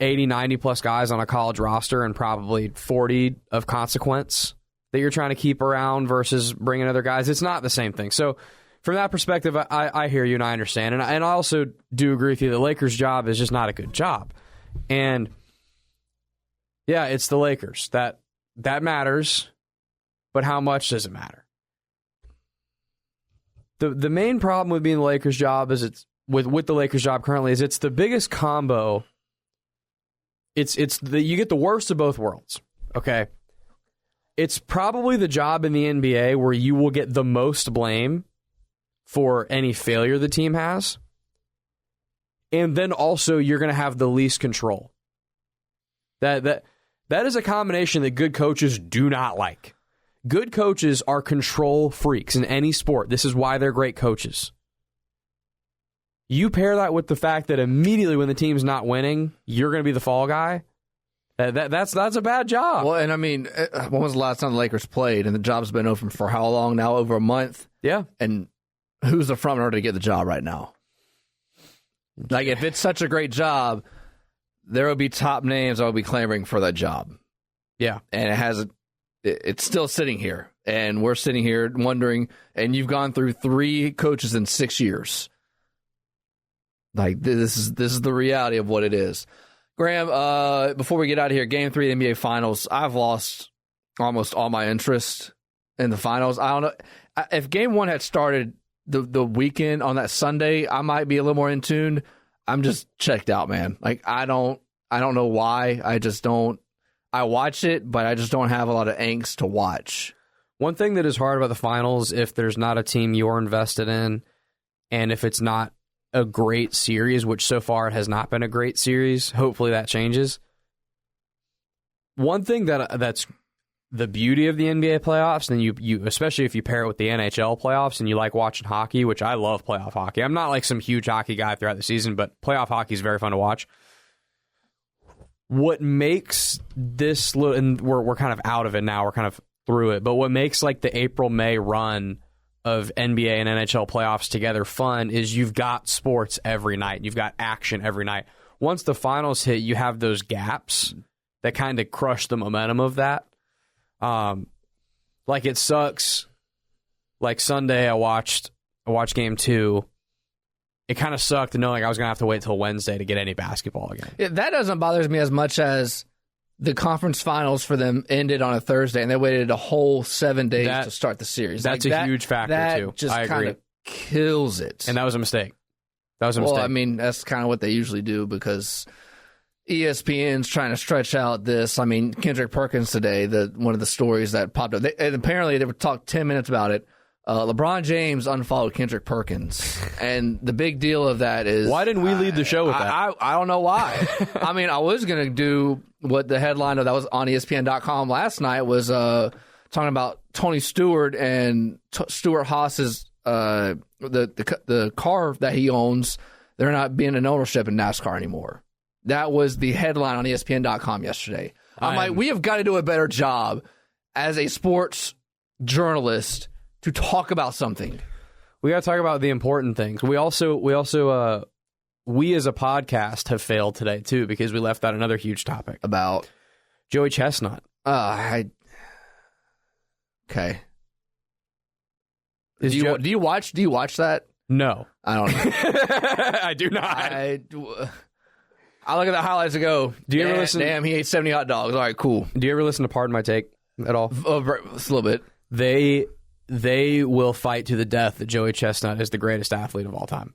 80, 90 plus guys on a college roster and probably 40 of consequence that you're trying to keep around versus bringing other guys. It's not the same thing. So from that perspective, I hear you and I understand. And I also do agree with you. The Lakers' job is just not a good job. And yeah, it's the Lakers. That matters. But how much does it matter? The main problem with being the Lakers' job is with the Lakers' job currently is it's the biggest combo. You get the worst of both worlds, okay? It's probably the job in the NBA where you will get the most blame for any failure the team has, and then also you're going to have the least control. That is a combination that good coaches do not like. Good coaches are control freaks in any sport. This is why they're great coaches. You pair that with the fact that immediately when the team's not winning, you're going to be the fall guy. That's a bad job. Well, and I mean, when was the last time the Lakers played? And the job's been open for how long now? Over a month? Yeah. And who's the front runner to get the job right now? Like, if it's such a great job, there will be top names that will be clamoring for that job. Yeah. And it's still sitting here. And we're sitting here wondering, and you've gone through 3 coaches in 6 years. Like, this is the reality of what it is. Graham, before we get out of here, Game 3 of the NBA Finals, I've lost almost all my interest in the finals. I don't know. If Game 1 had started the weekend on that Sunday, I might be a little more in tune. I'm just checked out, man. Like, I don't know why. I just don't. I watch it, but I just don't have a lot of angst to watch. One thing that is hard about the finals, if there's not a team you're invested in, and if it's not a great series, which so far it has not been a great series. Hopefully that changes. One thing that's the beauty of the NBA playoffs, and you especially if you pair it with the NHL playoffs and you like watching hockey, which I love playoff hockey. I'm not like some huge hockey guy throughout the season, but playoff hockey is very fun to watch. What makes this, and we're kind of out of it now, we're kind of through it, but what makes like the April-May run of NBA and NHL playoffs together fun is you've got sports every night. You've got action every night. Once the finals hit, you have those gaps that kind of crush the momentum of that. Like, it sucks. Like, Sunday I watched Game 2. It kind of sucked knowing I was going to have to wait till Wednesday to get any basketball again. Yeah, that doesn't bother me as much as the conference finals for them ended on a Thursday, and they waited a whole 7 days to start the series. That's a huge factor, too. Just I agree. kind of kills it. And that was a mistake. Well, I mean, that's kind of what they usually do because ESPN's trying to stretch out this. I mean, Kendrick Perkins today, one of the stories that popped up, and apparently they were talked 10 minutes about it. LeBron James unfollowed Kendrick Perkins, and the big deal of that is... Why didn't we lead the show with that? I don't know why. I mean, I was going to do what the headline of that was on ESPN.com last night was talking about Tony Stewart and Stuart Haas's the car that he owns. They're not being an ownership in NASCAR anymore. That was the headline on ESPN.com yesterday. I'm like, we have got to do a better job as a sports journalist to talk about something. We got to talk about the important things. We also we as a podcast have failed today too because we left out another huge topic about Joey Chestnut. Okay. Do you watch that? No, I don't know. I do not. I look at the highlights and go, do you ever listen? Damn, he ate 70 hot dogs. All right, cool. Do you ever listen to Pardon My Take at all? A little bit. They will fight to the death that Joey Chestnut is the greatest athlete of all time.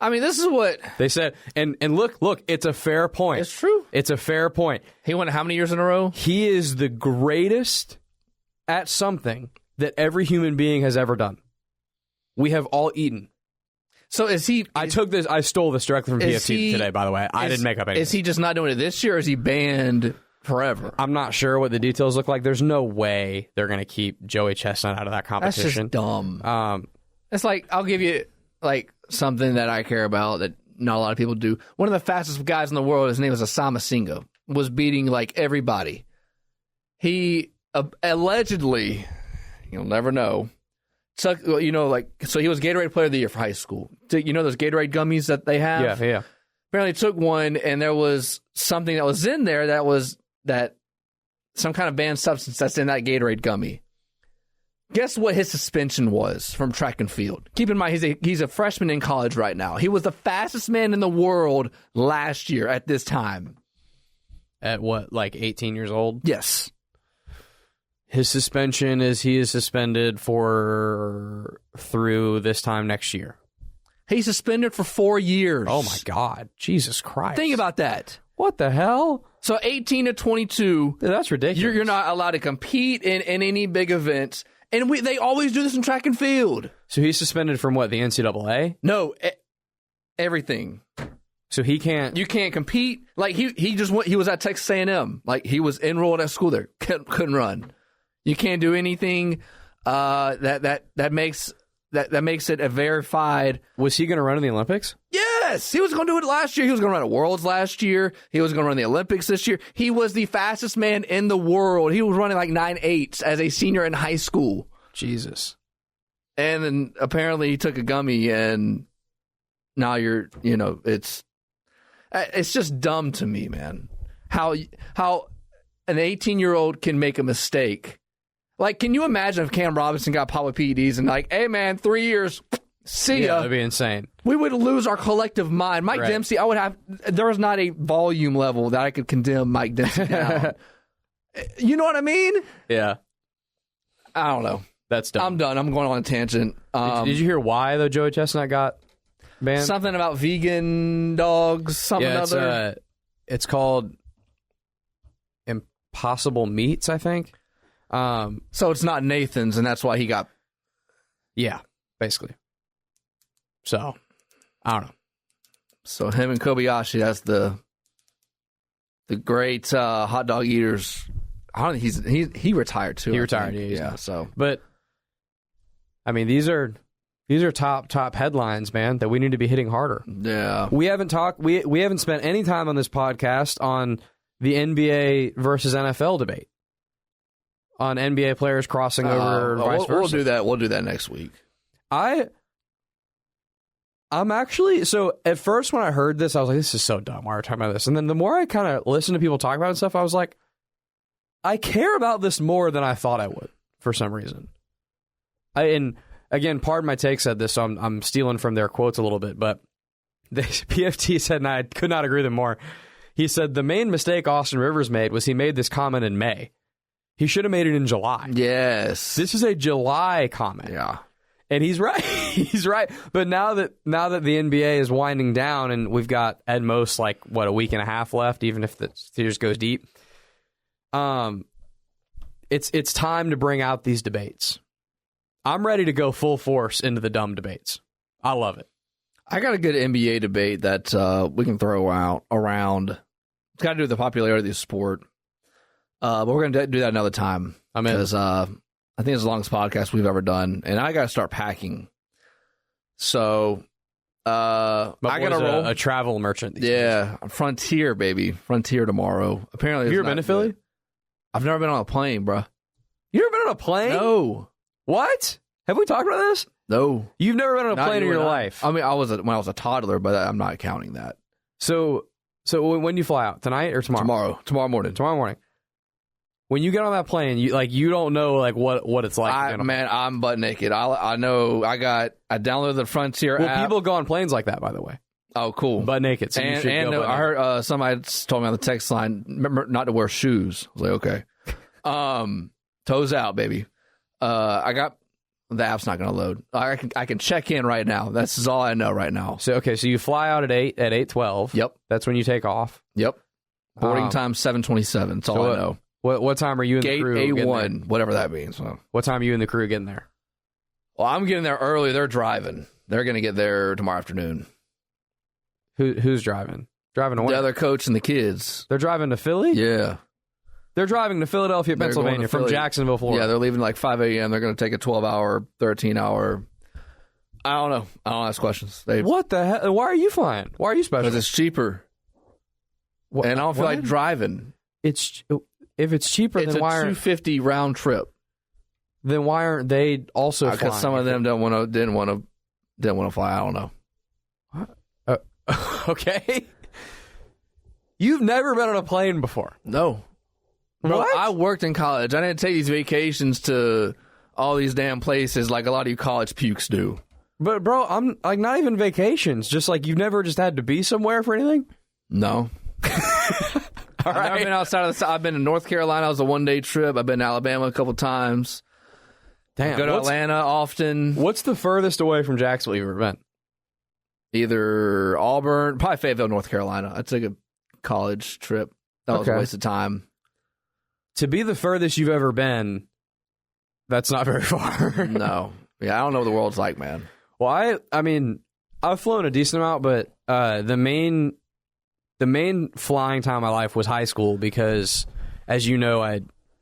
I mean, this is what they said. And look, it's a fair point. It's true. It's a fair point. He won how many years in a row? He is the greatest at something that every human being has ever done. We have all eaten. So is he... I stole this directly from PFT today, by the way. I didn't make up anything. Is he just not doing it this year, or is he banned forever? I'm not sure what the details look like. There's no way they're going to keep Joey Chestnut out of that competition. That's just dumb. It's like, I'll give you like something that I care about that not a lot of people do. One of the fastest guys in the world, his name is Osama Singa, was beating like everybody. He allegedly, you'll never know, so he was Gatorade Player of the Year for high school. You know those Gatorade gummies that they have? Yeah. Apparently took one, and there was something that was in there that was some kind of banned substance that's in that Gatorade gummy. Guess what his suspension was from track and field? Keep in mind, he's a freshman in college right now. He was the fastest man in the world last year at this time. At what, like 18 years old? Yes. His suspension is he is suspended through this time next year. He's suspended for 4 years. Oh, my God. Jesus Christ. Think about that. What the hell? So 18 to 22. That's ridiculous. You're not allowed to compete in any big events. And they always do this in track and field. So he's suspended from what, the NCAA? No, everything. So he can't... You can't compete. Like, he was at Texas A&M. Like, he was enrolled at school there. Couldn't run. You can't do anything that makes that makes it a verified. Was he going to run in the Olympics? Yes, he was going to do it last year. He was going to run at Worlds last year. He was going to run the Olympics this year. He was the fastest man in the world. He was running like 9.8 as a senior in high school. Jesus. And then apparently he took a gummy, and now it's just dumb to me, man. How an 18-year-old can make a mistake. Like, can you imagine if Cam Robinson got popped with PEDs and like, hey, man, 3 years, see ya. That'd be insane. We would lose our collective mind. Mike Dempsey, there was not a volume level that I could condemn Mike Dempsey down. You know what I mean? Yeah. I don't know. That's dumb. I'm done. I'm going on a tangent. Did you hear why, though, Joey Chestnut got banned? Something about vegan dogs, other. It's called Impossible Meats, I think. So it's not Nathan's, and that's why he got... Yeah, basically. So, I don't know. So him and Kobayashi, that's the great hot dog eaters. I don't think he retired too. He retired, yeah. So, but I mean, these are top headlines, man, that we need to be hitting harder. Yeah, we haven't spent any time on this podcast on the NBA versus NFL debate, on NBA players crossing over, vice versa. We'll do that. We'll do that next week. I'm actually, so at first when I heard this, I was like, this is so dumb. Why are we talking about this? And then the more I kind of listened to people talk about it and stuff, I was like, I care about this more than I thought I would for some reason. And again, Pardon My Take said this, so I'm stealing from their quotes a little bit, but the PFT said, and I could not agree with him more. He said the main mistake Austin Rivers made was he made this comment in May. He should have made it in July. Yes. This is a July comment. Yeah. And he's right. He's right. But now that the NBA is winding down and we've got at most a week and a half left, even if the series goes deep. It's time to bring out these debates. I'm ready to go full force into the dumb debates. I love it. I got a good NBA debate that we can throw out around. It's got to do with the popularity of the sport. But we're going to do that another time. I'm in. Because I think it's the longest podcast we've ever done, and I got to start packing. So I got to roll a travel merchant. These days. Frontier, baby. Frontier tomorrow. Apparently, have you ever been to Philly? Good. I've never been on a plane, bro. You never been on a plane? No. What? Have we talked about this? No. You've never been on a plane in your life? I mean, when I was a toddler, but I'm not counting that. So when do you fly out? Tonight or tomorrow? Tomorrow morning. Tomorrow morning. When you get on that plane, you don't know what it's like. Man, I'm butt naked. I know. I downloaded the Frontier app. People go on planes like that, by the way. Oh, cool. Butt naked. So I heard somebody told me on the text line, remember not to wear shoes. I was like, okay. Toes out, baby. I got the app's not going to load. I can check in right now. That's all I know right now. So you fly out at 8:12. Yep. That's when you take off. Yep. Boarding time 7:27. That's all I know. What time are you in the crew? Gate A1, whatever that means. So. What time are you in the crew getting there? Well, I'm getting there early. They're driving. They're going to get there tomorrow afternoon. Who's driving? Driving away? The other coach and the kids. They're driving to Philly? Yeah. They're driving to Philadelphia, Pennsylvania from Jacksonville, Florida. Yeah, they're leaving like 5 a.m. They're going to take a 12-hour, 13-hour. I don't know. I don't ask questions. What the hell? Why are you flying? Why are you special? Because it's cheaper. And I don't feel like driving. If it's cheaper, then why aren't... It's a $250 round trip. Then why aren't they also flying? Because some of them didn't want to fly. I don't know. Okay. You've never been on a plane before? No. Bro, what? I worked in college. I didn't take these vacations to all these damn places like a lot of you college pukes do. But, bro, I'm like not even vacations. Just like you've never just had to be somewhere for anything? No. All right. I've never been outside of I've been to North Carolina. It was a one-day trip. I've been to Alabama a couple times. Damn. I go to Atlanta often. What's the furthest away from Jacksonville you've ever been? Either Auburn, probably Fayetteville, North Carolina. I took a college trip. That was a waste of time. To be the furthest you've ever been, that's not very far. No. Yeah, I don't know what the world's like, man. Well, I mean, I've flown a decent amount, but the main flying time of my life was high school because, as you know,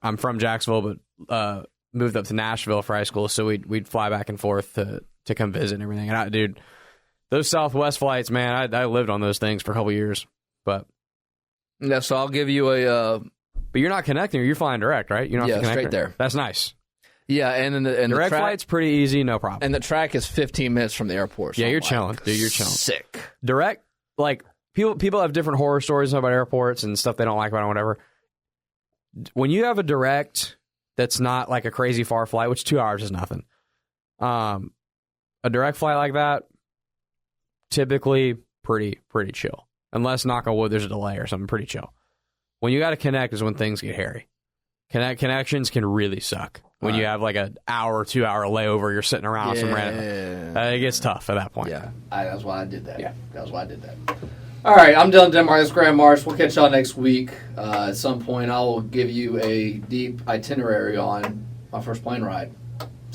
I'm from Jacksonville, but moved up to Nashville for high school, so we'd fly back and forth to to come visit and everything. And dude, those Southwest flights, man, I lived on those things for a couple years. But yeah, so I'll give you a. But you're not connecting, or you're flying direct, right? You're not Yeah, straight there. That's nice. Yeah, and then the Direct track, flight's pretty easy, no problem. and the track is 15 minutes from the airport. So yeah, I'm you're like, chilling, dude. You're chilling. Sick. Direct, like people have different horror stories about airports and stuff they don't like about it, whatever. When you have a direct that's not like a crazy far flight, which 2 hours is nothing. A direct flight like that, typically pretty chill. Unless, knock on wood, there's a delay or something, pretty chill. When you got to connect is when things get hairy. Connections can really suck. When you have like an hour, 2 hour layover, you're sitting around with some random. It gets tough at that point. Yeah, that's why I did that. Yeah, that's why I did that. All right, I'm Dylan Denmark. This is Graham Marsh. We'll catch y'all next week. At some point, I will give you a deep itinerary on my first plane ride.